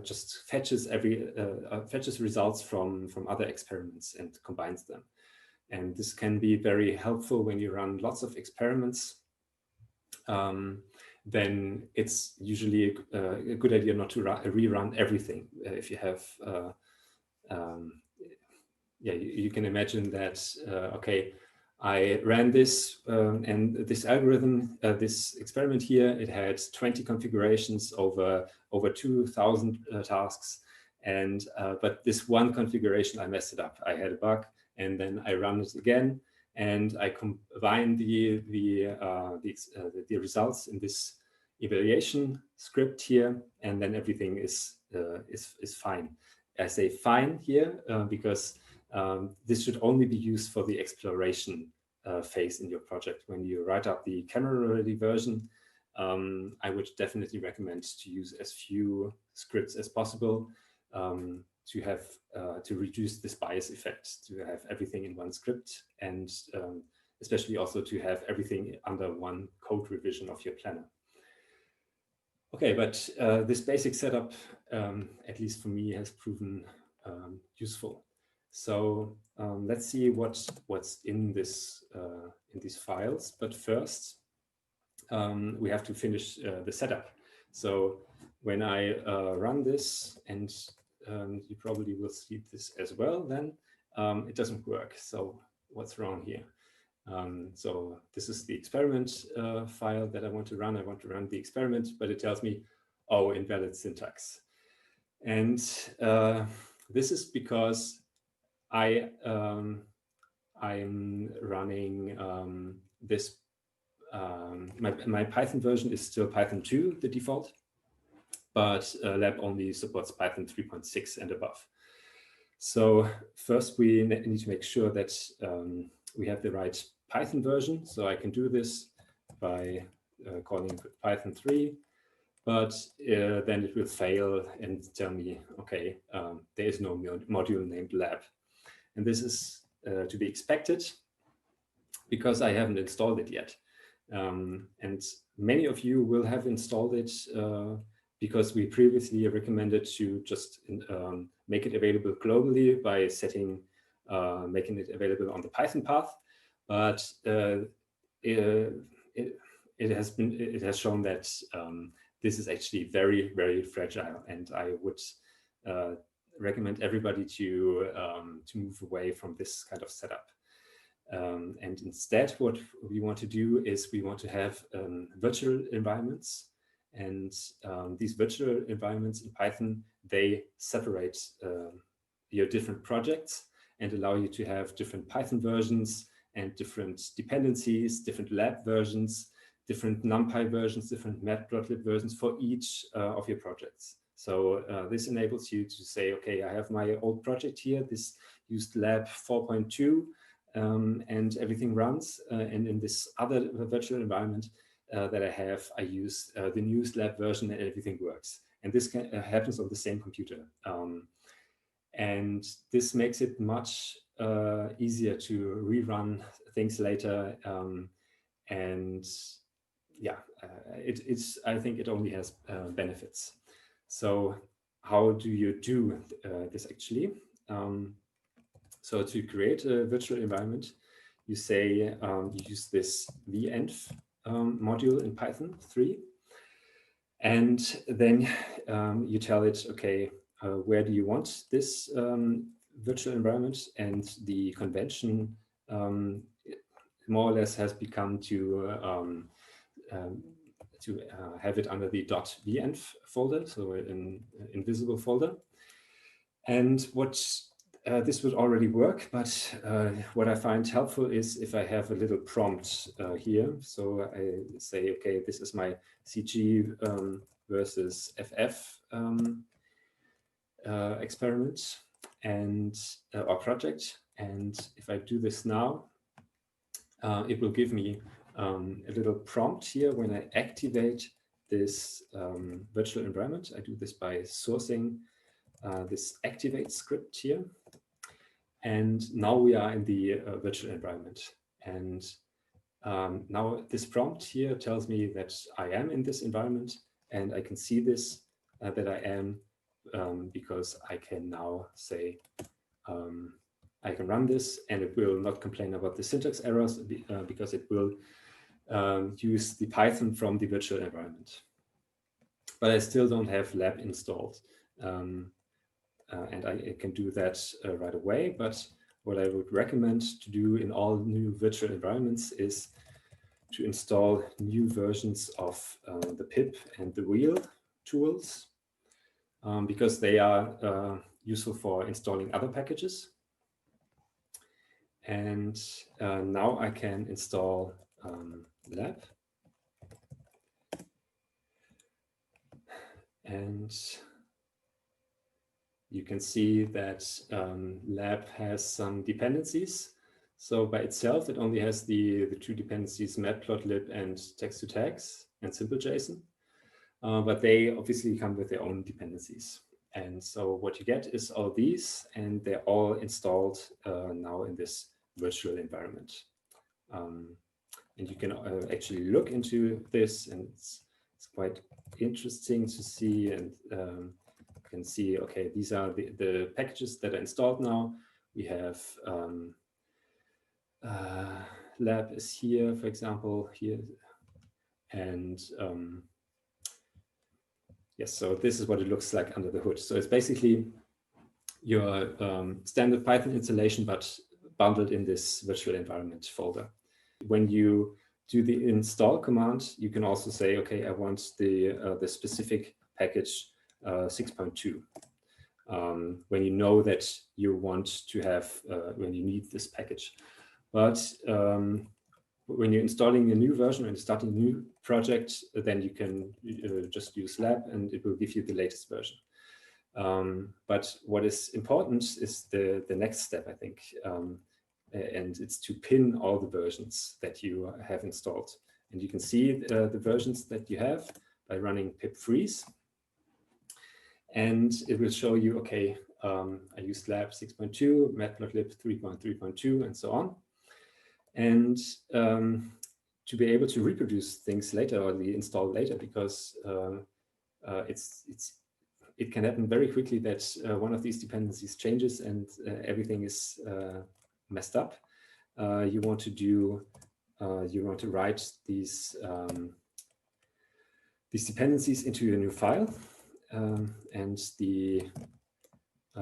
just fetches results from other experiments and combines them. And this can be very helpful when you run lots of experiments. Then it's usually a good idea not to rerun everything. If you have, yeah, you can imagine that, okay, I ran this and this algorithm, this experiment here, it had 20 configurations over 2,000 tasks. And but this one configuration, I messed it up. I had a bug. And then I run it again, and I combine the results in this evaluation script here, and then everything is fine. I say fine here because this should only be used for the exploration phase in your project. When you write up the camera-ready version, I would definitely recommend to use as few scripts as possible. To have to reduce this bias effect, to have everything in one script, and especially also to have everything under one code revision of your planner. Okay, but this basic setup, at least for me, has proven useful. So let's see what's in this in these files. But first, we have to finish the setup. So when I run this, and you probably will see this as well, then it doesn't work. So what's wrong here? So this is the experiment file that I want to run. I want to run the experiment, but it tells me, oh, invalid syntax. And this is because I'm running this. My Python version is still Python 2, the default, but lab only supports Python 3.6 and above. So first we need to make sure that we have the right Python version. So I can do this by calling Python 3, but then it will fail and tell me, okay, there is no module named lab. And this is to be expected because I haven't installed it yet. And many of you will have installed it because we previously recommended to just make it available globally by setting, making it available on the Python path. But it has shown that this is actually very, very fragile, and I would recommend everybody to move away from this kind of setup. And instead, what we want to do is we want to have virtual environments, and these virtual environments in Python, they separate your different projects and allow you to have different Python versions and different dependencies, different lab versions, different NumPy versions, different matplotlib versions for each of your projects. So this enables you to say, okay, I have my old project here, this used lab 4.2, and everything runs. And in this other virtual environment that I have, I use the newest lab version and everything works. And this happens on the same computer. And this makes it much easier to rerun things later. And yeah, I think it only has benefits. So how do you do this actually? So to create a virtual environment, you say you use this venv module in Python 3. And then you tell it, okay, where do you want this virtual environment? And the convention more or less has become to have it under the .venv folder, so an invisible folder. And what this would already work, but what I find helpful is if I have a little prompt here. So I say, okay, this is my CG versus FF experiment and or project. And if I do this now, it will give me a little prompt here when I activate this virtual environment. I do this by sourcing this activate script here. And now we are in the virtual environment. And now this prompt here tells me that I am in this environment, and I can see this, that I am, because I can now say, I can run this, and it will not complain about the syntax errors because it will use the Python from the virtual environment. But I still don't have lab installed. And I can do that right away. But what I would recommend to do in all new virtual environments is to install new versions of the pip and the wheel tools, because they are useful for installing other packages. And now I can install lab. And you can see that lab has some dependencies. So by itself, it only has the two dependencies, matplotlib and text-to-tags and simple JSON. But they obviously come with their own dependencies. And so what you get is all these, and they're all installed now in this virtual environment. And you can actually look into this, and it's quite interesting to see. And you can see, okay, these are the packages that are installed now. We have lab is here, for example, here. And yes, so this is what it looks like under the hood. So it's basically your standard Python installation, but bundled in this virtual environment folder. When you do the install command, you can also say, okay, I want the specific package 6.2. When you know that you want to have, when you need this package. But when you're installing a new version and starting a new project, then you can just use lab and it will give you the latest version. But what is important is the next step, I think, and it's to pin all the versions that you have installed. And you can see the versions that you have by running pip freeze. And it will show you, okay, I used lab 6.2, matplotlib 3.3.2, and so on. And to be able to reproduce things later or the install later, because it can happen very quickly that one of these dependencies changes and everything is messed up. You want to write these dependencies into a new file, and the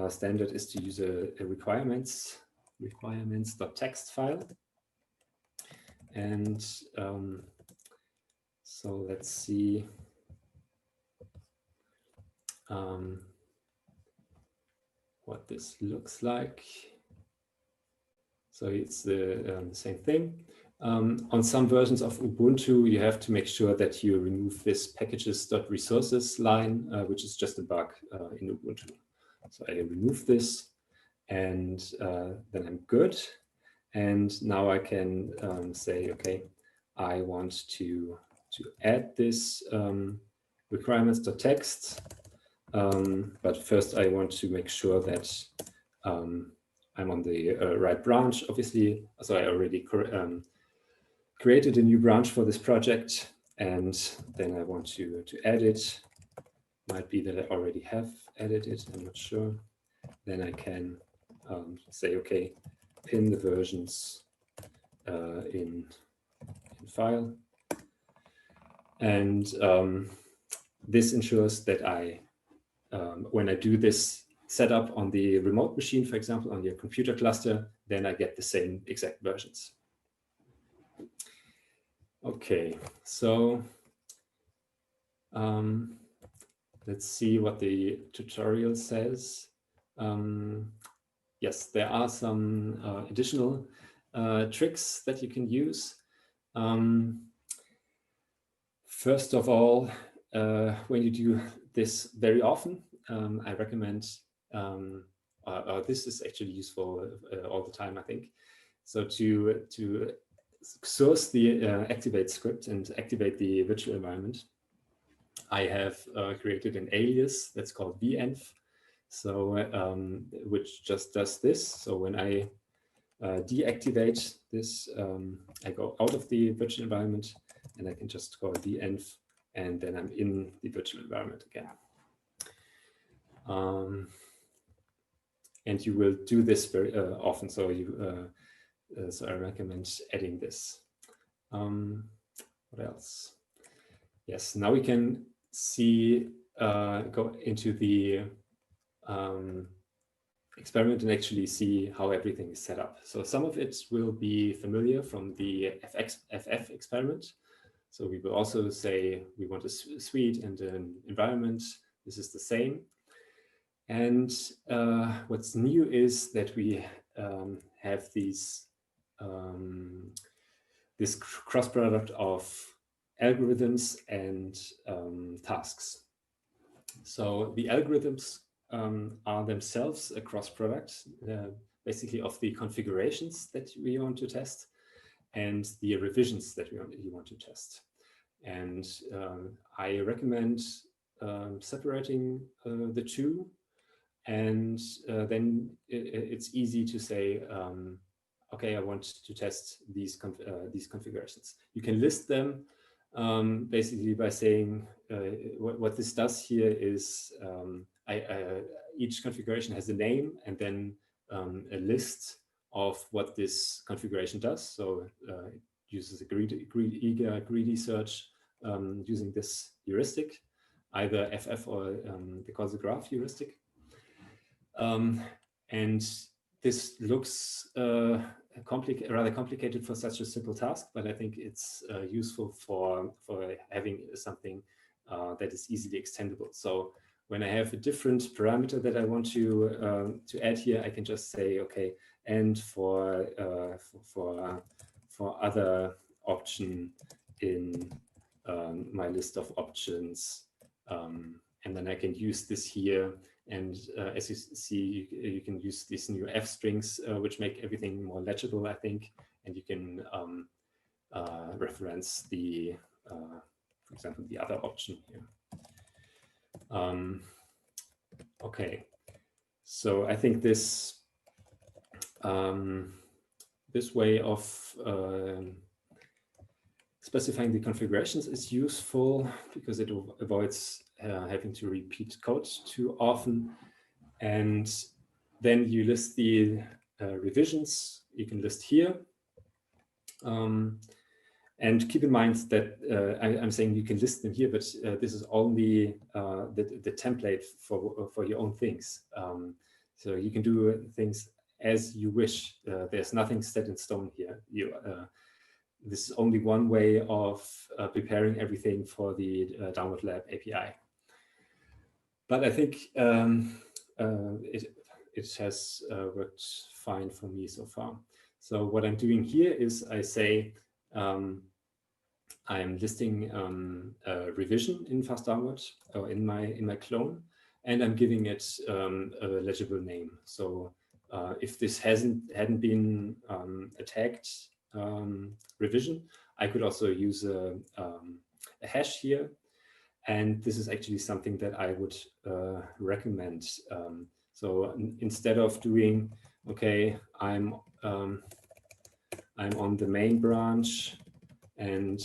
standard is to use a requirements.txt file. And so let's see. What this looks like. So it's the same thing. On some versions of Ubuntu, you have to make sure that you remove this packages.resources line, which is just a bug in Ubuntu. So I remove this, and then I'm good. And now I can say, okay, I want to add this requirements.txt. But first I want to make sure that I'm on the right branch, obviously. So I already created a new branch for this project, and then I want to add it. Might be that I already have added it, I'm not sure. Then I can say, okay, pin the versions in file. And this ensures that when I do this setup on the remote machine, for example, on your computer cluster, then I get the same exact versions. Okay, so let's see what the tutorial says. Yes, there are some additional tricks that you can use. First of all, when you do this very often, I recommend, this is actually useful all the time, I think. So to source the activate script and activate the virtual environment, I have created an alias that's called venv, so which just does this. So when I deactivate this, I go out of the virtual environment, and I can just call venv, and then I'm in the virtual environment again. And you will do this very often, so so I recommend adding this. What else? Yes, now we can see, go into the experiment and actually see how everything is set up. So some of it will be familiar from the FF experiment. So we will also say we want a suite and an environment. This is the same. And what's new is that we have these this cross product of algorithms and tasks. So the algorithms are themselves a cross product, basically of the configurations that we want to test and the revisions that you want to test. And I recommend separating the two, and then it's easy to say, okay, I want to test these configurations. You can list them basically by saying what this does here is each configuration has a name and then a list of what this configuration does. So it uses a greedy search using this heuristic, either FF or the causal graph heuristic. And this looks rather complicated for such a simple task, but I think it's useful for having something that is easily extendable. So when I have a different parameter that I want to add here, I can just say, okay, and for other option in my list of options, and then I can use this here. And as you see, you can use these new F strings, which make everything more legible, I think. And you can reference the, for example, the other option here. Okay, so I think this this way of specifying the configurations is useful because it avoids having to repeat code too often. And then you list the revisions you can list here. And keep in mind that I'm saying you can list them here, but this is only the template for your own things. So you can do things as you wish. There's nothing set in stone here. This is only one way of preparing everything for the Download Lab API. But I think it has worked fine for me so far. So what I'm doing here is I say I'm listing a revision in fast download or in my clone, and I'm giving it a legible name. So if this hadn't been a tagged revision, I could also use a hash here. And this is actually something that I would recommend. So instead of doing, okay, I'm on the main branch and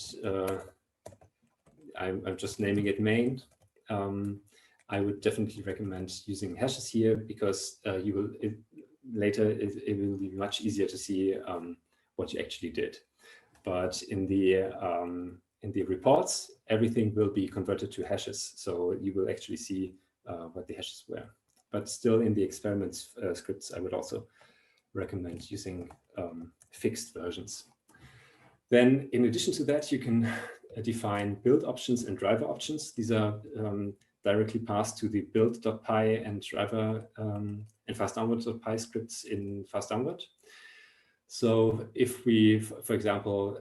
I'm just naming it main, I would definitely recommend using hashes here because later it will be much easier to see what you actually did. But in the reports, everything will be converted to hashes. So you will actually see what the hashes were. But still in the experiment scripts, I would also recommend using fixed versions. Then in addition to that, you can define build options and driver options. These are directly passed to the build.py and driver and fastdownload.py scripts in fastdownload. So if we, for example,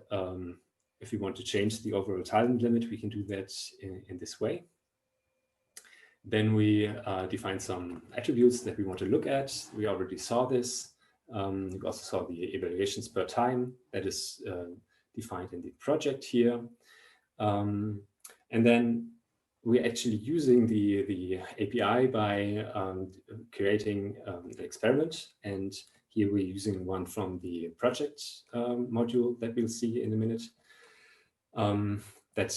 if we want to change the overall time limit, we can do that in this way. Then we define some attributes that we want to look at. We already saw this. We also saw the evaluations per time that is defined in the project here. And then we're actually using the API by creating an experiment. And here we're using one from the project module that we'll see in a minute. That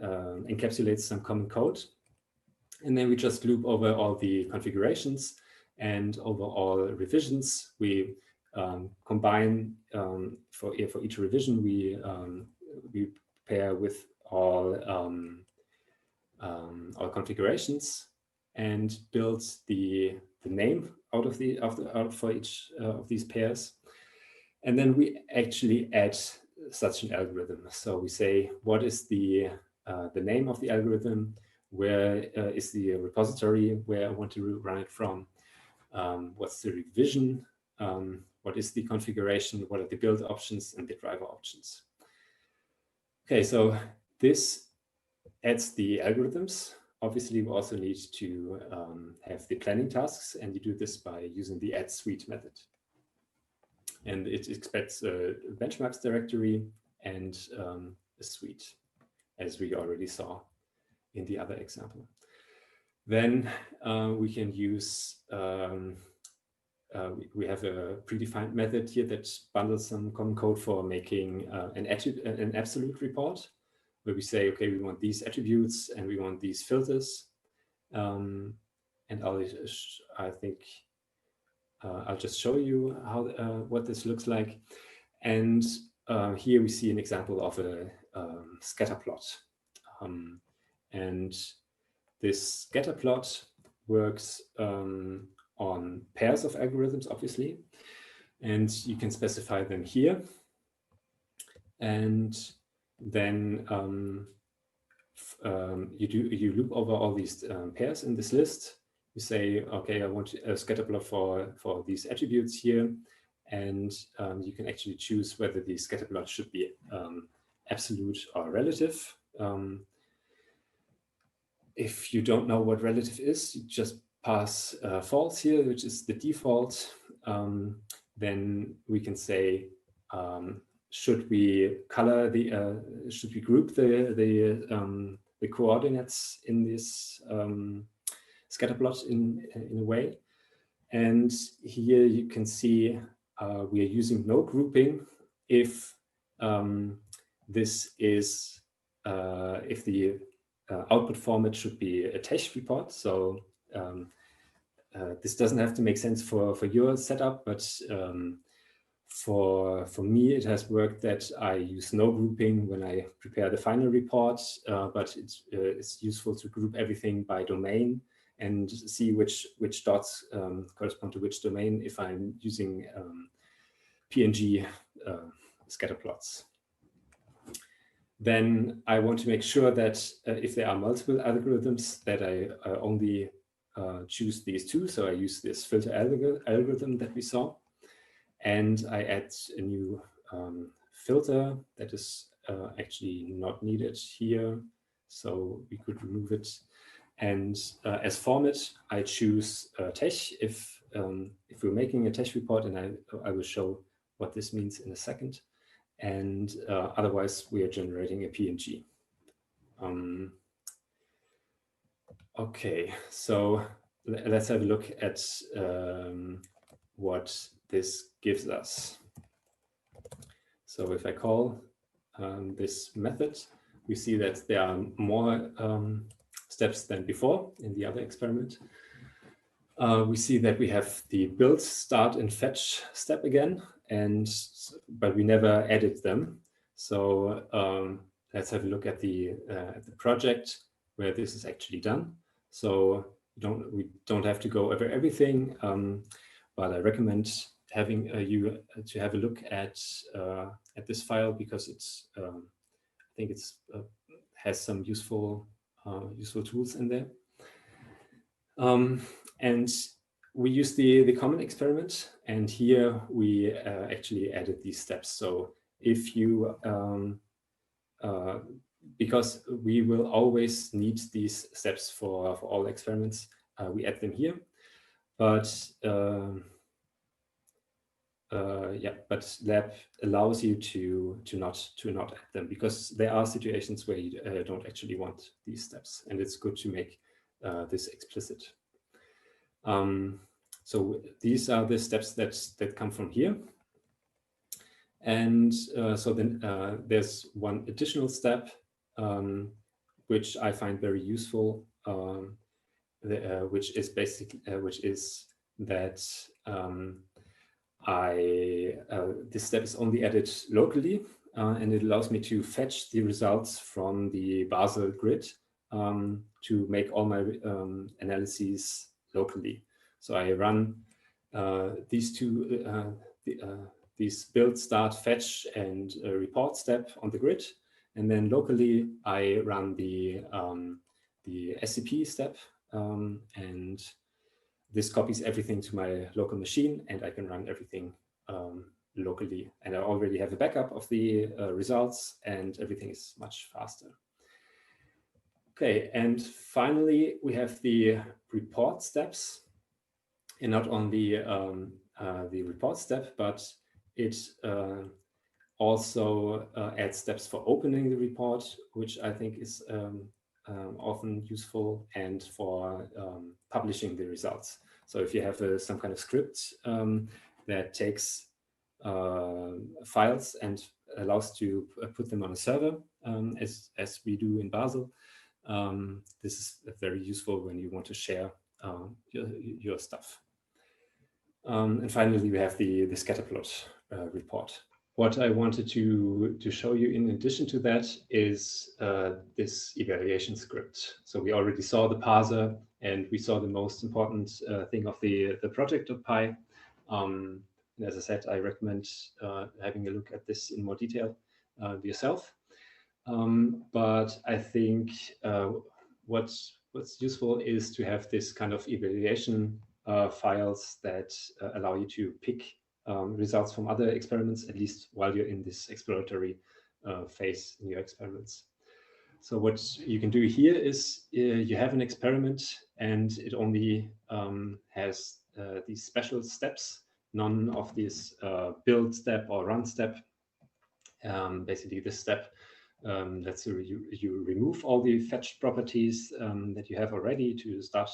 encapsulates some common code. And then we just loop over all the configurations and over all revisions. We combine for each revision, we pair with all configurations and build the name out for each of these pairs. And then we actually add such an algorithm. So we say, what is the name of the algorithm? Where is the repository where I want to run it from? What's the revision? What is the configuration? What are the build options and the driver options? Okay, so this adds the algorithms. Obviously, we also need to have the planning tasks, and you do this by using the add suite method. And it expects a benchmarks directory and a suite, as we already saw in the other example. Then we can use, we have a predefined method here that bundles some common code for making an absolute report, where we say, okay, we want these attributes and we want these filters. And I think I'll just show you how what this looks like. And here we see an example of a scatter plot. And this scatter plot works on pairs of algorithms, obviously. And you can specify them here. And then you loop over all these pairs in this list. You say, okay, I want a scatter plot for these attributes here. And you can actually choose whether the scatter plot should be absolute or relative. If you don't know what relative is, you just pass false here, which is the default. Then we can say, should we color the, should we group the coordinates in this scatter plot in a way? And here you can see we are using no grouping if this is if the output format should be a test report. So this doesn't have to make sense for your setup, but for me, it has worked that I use no grouping when I prepare the final report, but it's useful to group everything by domain and see which dots correspond to which domain if I'm using PNG scatter plots. Then I want to make sure that if there are multiple algorithms, that I only choose these two. So I use this filter algorithm that we saw. And I add a new filter that is actually not needed here. So we could remove it. And as format, I choose TeX if we're making a TeX report, and I will show what this means in a second. And otherwise, we are generating a PNG. Okay, so let's have a look at what this gives us. So if I call this method, we see that there are more steps than before in the other experiment. We see that we have the build, start, and fetch step again, but we never edit them. So let's have a look at the project where this is actually done. So we don't have to go over everything, but I recommend having you to have a look at this file, because it's I think it's has some useful tools in there. And we use the common experiment, and here we actually added these steps. So if you, because we will always need these steps for all experiments, we add them here. But yeah, but lab allows you to not add them, because there are situations where you don't actually want these steps, and it's good to make this explicit. So these are the steps that come from here. And so then there's one additional step, which I find very useful, which is that this step is only added locally, and it allows me to fetch the results from the Basel grid to make all my analyses locally. So I run these two, these build, start, fetch, and report step on the grid, and then locally I run the SCP step, and this copies everything to my local machine, and I can run everything locally. And I already have a backup of the results, and everything is much faster. Okay, and finally, we have the report steps, and not only the report step, but it also adds steps for opening the report, which I think is often useful, and for publishing the results. So if you have some kind of script that takes files and allows to put them on a server, as we do in Basel, this is very useful when you want to share your stuff. And finally, we have the scatterplot report. What I wanted to show you in addition to that is this evaluation script. So we already saw the parser, and we saw the most important thing of the project.py. And as I said, I recommend having a look at this in more detail yourself. But I think what's useful is to have this kind of evaluation files that allow you to pick results from other experiments, at least while you're in this exploratory phase in your experiments. So what you can do here is you have an experiment and it only has these special steps, none of these build step or run step. Basically this step lets you remove all the fetch properties that you have already to start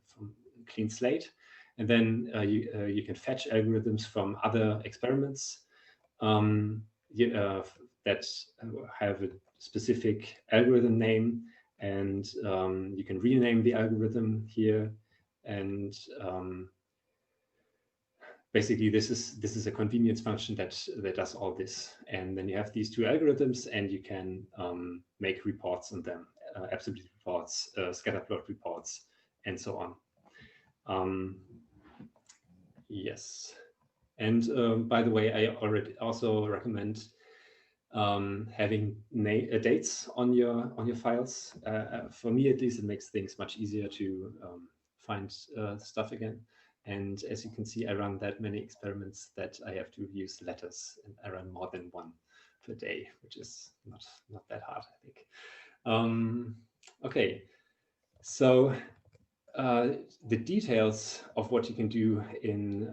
from a clean slate. And then you can fetch algorithms from other experiments that have a specific algorithm name, and you can rename the algorithm here. And basically, this is a convenience function that does all this. And then you have these two algorithms, and you can make reports on them, absolute reports, scatter plot reports, and so on. Yes. And by the way, I already also recommend having dates on your files. For me, at least, it makes things much easier to find stuff again. And as you can see, I run that many experiments that I have to use letters, and I run more than one per day, which is not that hard, I think. Okay, so the details of what you can do in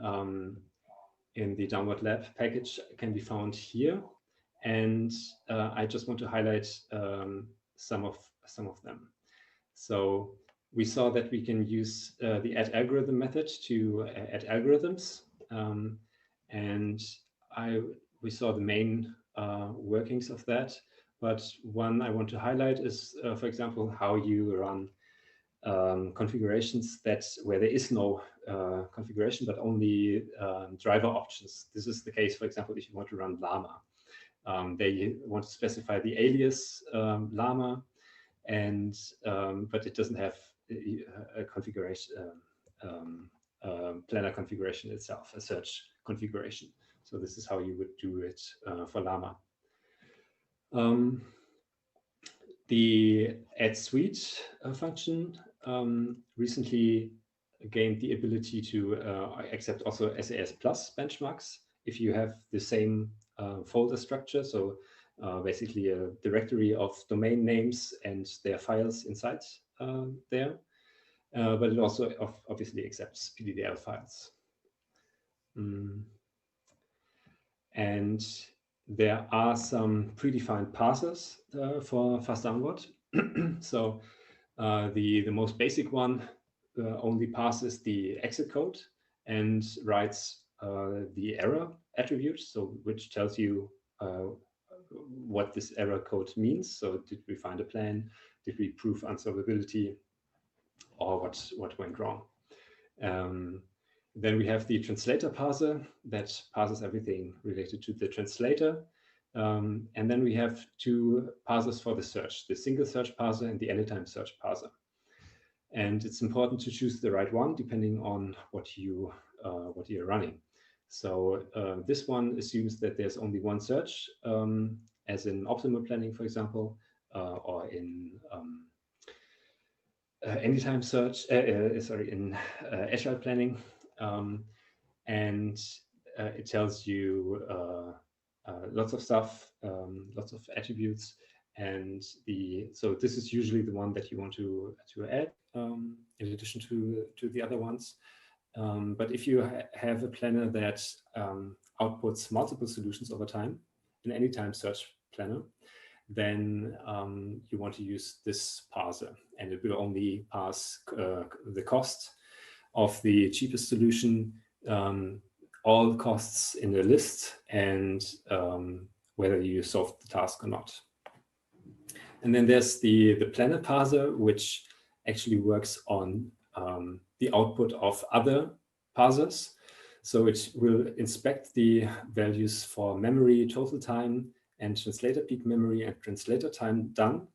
the Downward Lab package can be found here. And I just want to highlight some of them. So we saw that we can use the add algorithm method to add algorithms, and we saw the main workings of that. But one I want to highlight is, for example, how you run configurations where there is no configuration, but only driver options. This is the case, for example, if you want to run llama. They want to specify the alias llama, and but it doesn't have a configuration, planner configuration itself, a search configuration. So this is how you would do it for llama. The add suite function recently gained the ability to accept also SAS plus benchmarks if you have the same folder structure. So basically a directory of domain names and their files inside there. But it also obviously accepts PDDL files. And there are some predefined parsers for fast downward. So the most basic one only passes the exit code and writes the error attribute, so which tells you what this error code means. So did we find a plan? Did we prove unsolvability? Or what went wrong? Then we have the translator parser that parses everything related to the translator. And then we have two parsers for the search, the single search parser and the anytime search parser. And it's important to choose the right one depending on what you're running. So this one assumes that there's only one search, as in optimal planning, for example, or in anytime search, in agile planning. And it tells you lots of stuff, lots of attributes, and so this is usually the one that you want to add in addition to the other ones. But if you have a planner that outputs multiple solutions over time, an anytime search planner, then you want to use this parser, and it will only parse the cost of the cheapest solution, all costs in the list, and whether you solved the task or not. And then there's the planner parser, which actually works on the output of other parsers. So it will inspect the values for memory total time and translator peak memory and translator time done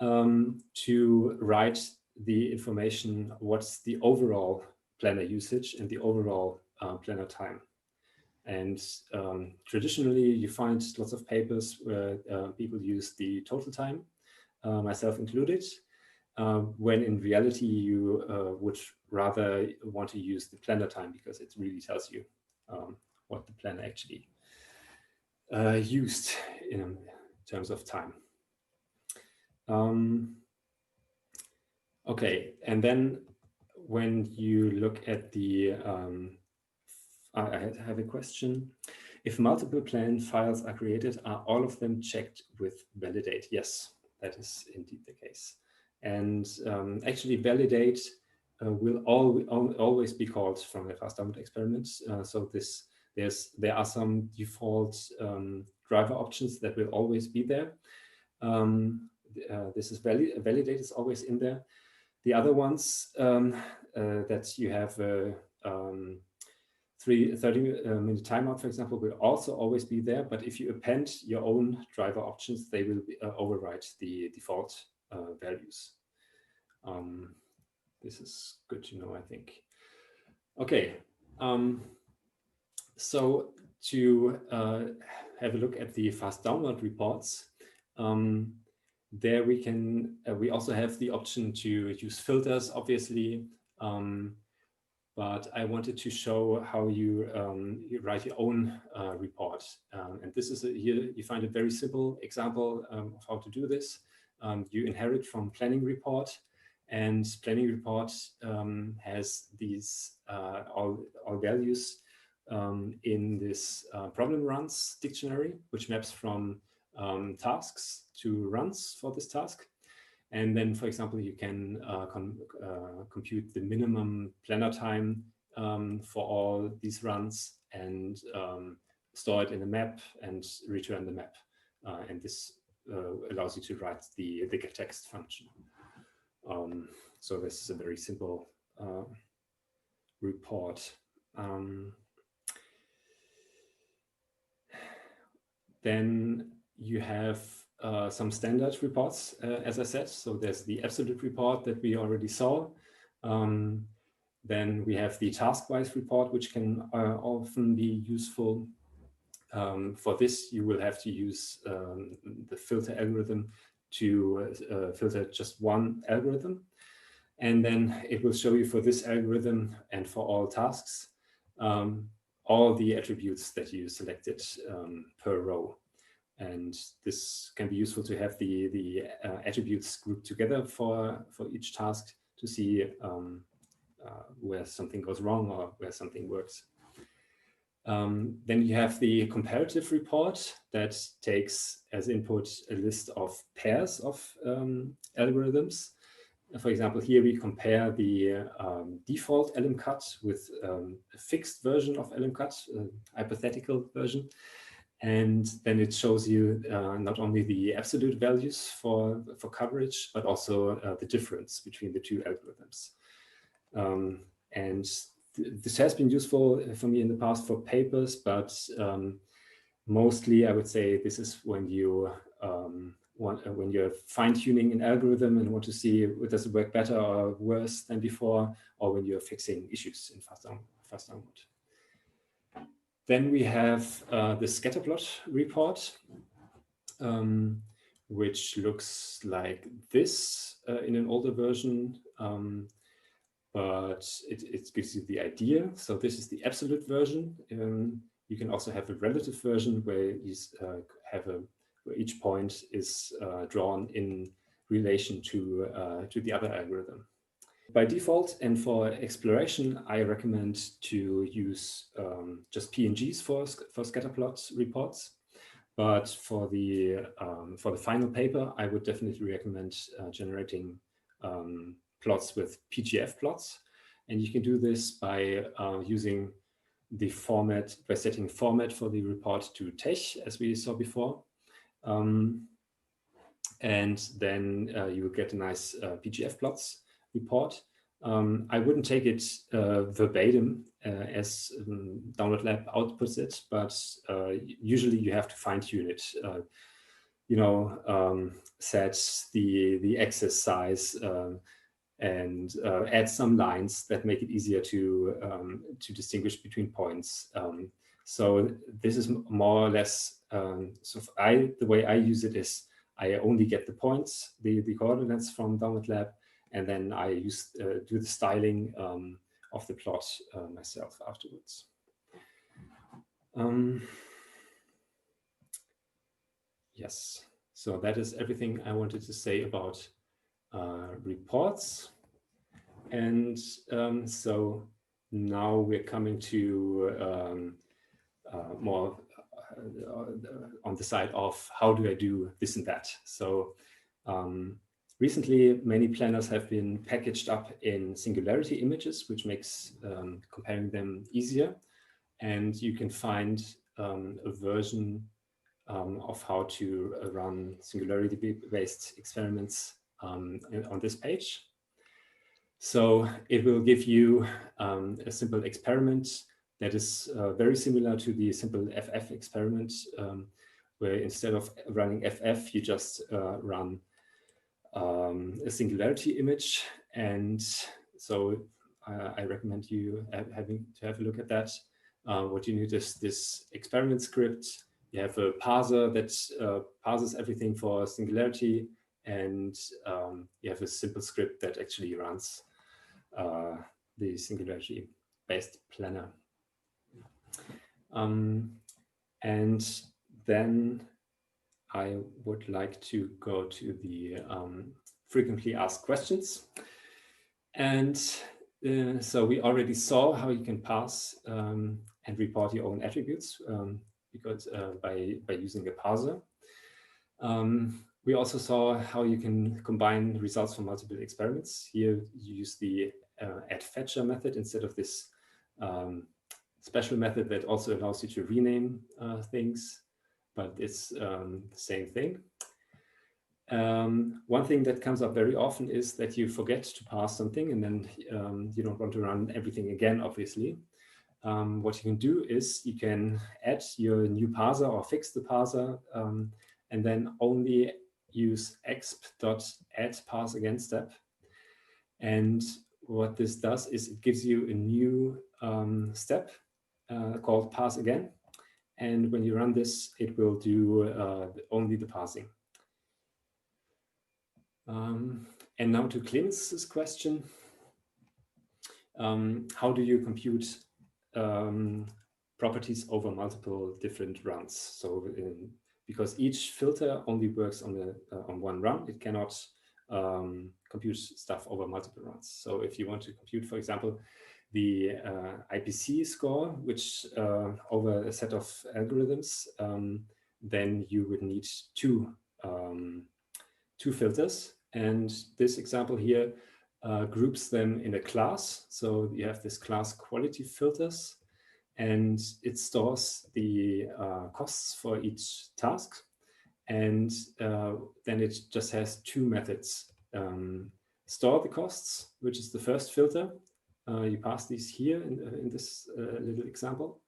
to write the information, what's the overall planner usage and the overall planner time. And traditionally, you find lots of papers where people use the total time, myself included, when in reality you would rather want to use the planner time because it really tells you what the planner actually used in terms of time. Okay, and then when you look at the, I have a question. If multiple plan files are created, are all of them checked with validate? Yes, that is indeed the case. And actually validate will always be called from the fast download experiment. So there are some default driver options that will always be there. This is validate is always in there. The other ones that you have 30-minute timeout, for example, will also always be there. But if you append your own driver options, they will override the default values. This is good to know, I think. Okay, so to have a look at the fast download reports, there we also have the option to use filters, obviously, but I wanted to show how you write your own report. And this is here you find a very simple example of how to do this. You inherit from planning report, and planning report has these all values in this problem runs dictionary, which maps from tasks to runs for this task. And then, for example, you can compute the minimum planner time for all these runs and store it in a map and return the map. And this allows you to write the getText function. So this is a very simple report. Then you have some standard reports, as I said. So there's the absolute report that we already saw. Then we have the task-wise report, which can often be useful. For this, you will have to use the filter algorithm to filter just one algorithm. And then it will show you for this algorithm and for all tasks, all the attributes that you selected per row. And this can be useful to have the attributes grouped together for each task to see where something goes wrong or where something works. Then you have the comparative report that takes as input a list of pairs of algorithms. For example, here we compare the default LMCut with a fixed version of LMCut, a hypothetical version. And then it shows you not only the absolute values for coverage, but also the difference between the two algorithms. And this has been useful for me in the past for papers, but mostly I would say this is when you when you're fine-tuning an algorithm and want to see does it work better or worse than before, or when you're fixing issues in fast download. Then we have the scatterplot report, which looks like this in an older version, but it gives you the idea. So this is the absolute version. You can also have a relative version where you have where each point is drawn in relation to the other algorithm. By default and for exploration, I recommend to use just PNGs for scatterplot reports. But for the final paper, I would definitely recommend generating plots with PGF plots. And you can do this by using the format, by setting format for the report to TeX, as we saw before. And then you will get a nice PGF plots report. I wouldn't take it verbatim as Download Lab outputs it, but usually you have to fine tune it. Set the access size and add some lines that make it easier to distinguish between points. So this is more or less, the way I use it is I only get the points, the coordinates from DownloadLab, and then I do the styling of the plot myself afterwards. Yes, so that is everything I wanted to say about reports. And so now we're coming to more on the side of how do I do this and that. So recently, many planners have been packaged up in singularity images, which makes comparing them easier. And you can find a version of how to run singularity-based experiments on this page. So it will give you a simple experiment that is very similar to the simple FF experiment, where instead of running FF, you just run a singularity image. And so I recommend you having to have a look at that. What you need is this experiment script. You have a parser that parses everything for singularity, and you have a simple script that actually runs the singularity-based planner. And then I would like to go to the frequently asked questions. And so we already saw how you can parse and report your own attributes because by using a parser. We also saw how you can combine results from multiple experiments. Here you use the add fetcher method instead of this special method that also allows you to rename things, but it's the same thing. One thing that comes up very often is that you forget to parse something, and then you don't want to run everything again, obviously. What you can do is you can add your new parser or fix the parser, and then only use exp.add parse again step. And what this does is it gives you a new step called parse again. And when you run this, it will do only the parsing. And now to Clemens' question. How do you compute properties over multiple different runs? So because each filter only works on one run, it cannot compute stuff over multiple runs. So if you want to compute, for example, the IPC score, which over a set of algorithms, then you would need two filters. And this example here groups them in a class. So you have this class quality filters, and it stores the costs for each task. And then it just has two methods. Store the costs, which is the first filter. You pass these here in this little example.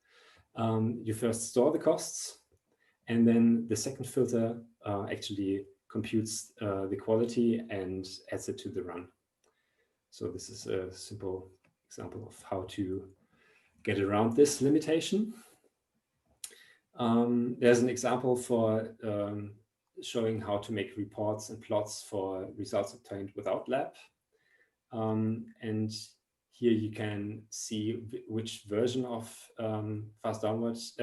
You first store the costs, and then the second filter actually computes the quality and adds it to the run. So this is a simple example of how to get around this limitation. There's an example for showing how to make reports and plots for results obtained without lab. And here you can see which version of fast downloads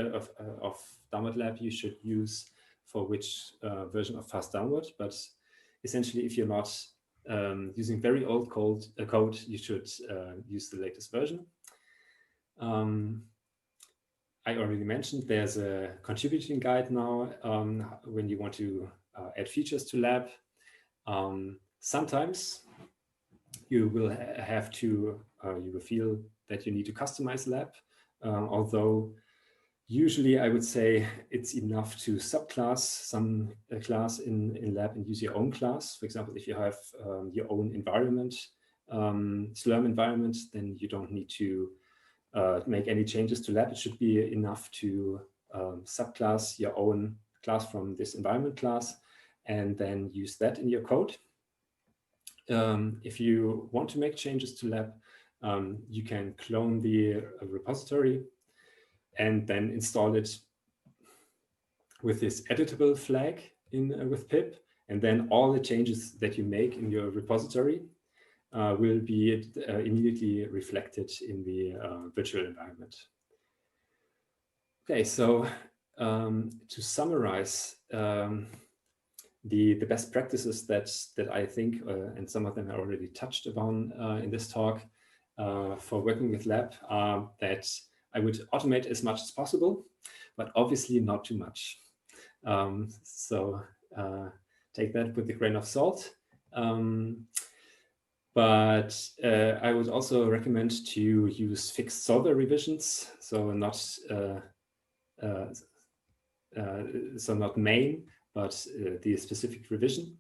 of download lab you should use for which version of fast download. But essentially, if you're not using very old code, you should use the latest version. I already mentioned there's a contributing guide now when you want to add features to lab. Sometimes you will have to, you will feel that you need to customize lab, although usually I would say it's enough to subclass some class in lab and use your own class. For example, if you have your own environment, Slurm environment, then you don't need to make any changes to lab. It should be enough to subclass your own class from this environment class and then use that in your code. if you want to make changes to lab, you can clone the repository and then install it with this editable flag with pip, and then all the changes that you make in your repository will be immediately reflected in the virtual environment. Okay, so to summarize the best practices that I think, and some of them are already touched upon in this talk, for working with lab, that I would automate as much as possible, but obviously not too much. So take that with a grain of salt. But I would also recommend to use fixed solver revisions, so not main, but the specific revision.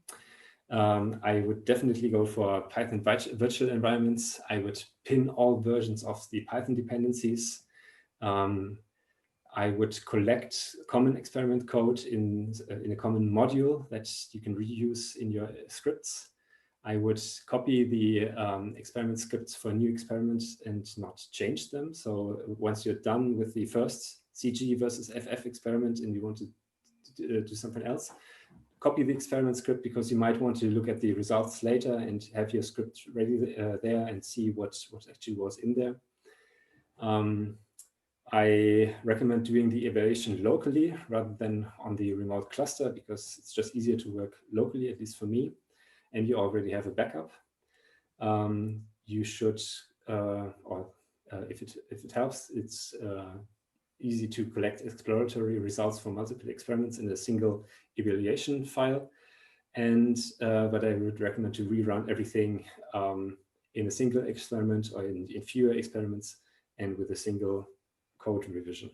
I would definitely go for Python virtual environments. I would pin all versions of the Python dependencies. I would collect common experiment code in a common module that you can reuse in your scripts. I would copy the experiment scripts for new experiments and not change them. So once you're done with the first CG versus FF experiment and you want to do something else, copy the experiment script, because you might want to look at the results later and have your script ready there and see what actually was in there. I recommend doing the evaluation locally rather than on the remote cluster, because it's just easier to work locally, at least for me, and you already have a backup. You should, if it helps, it's easy to collect exploratory results from multiple experiments in a single evaluation file. And but I would recommend to rerun everything in a single experiment or in fewer experiments and with a single code revision.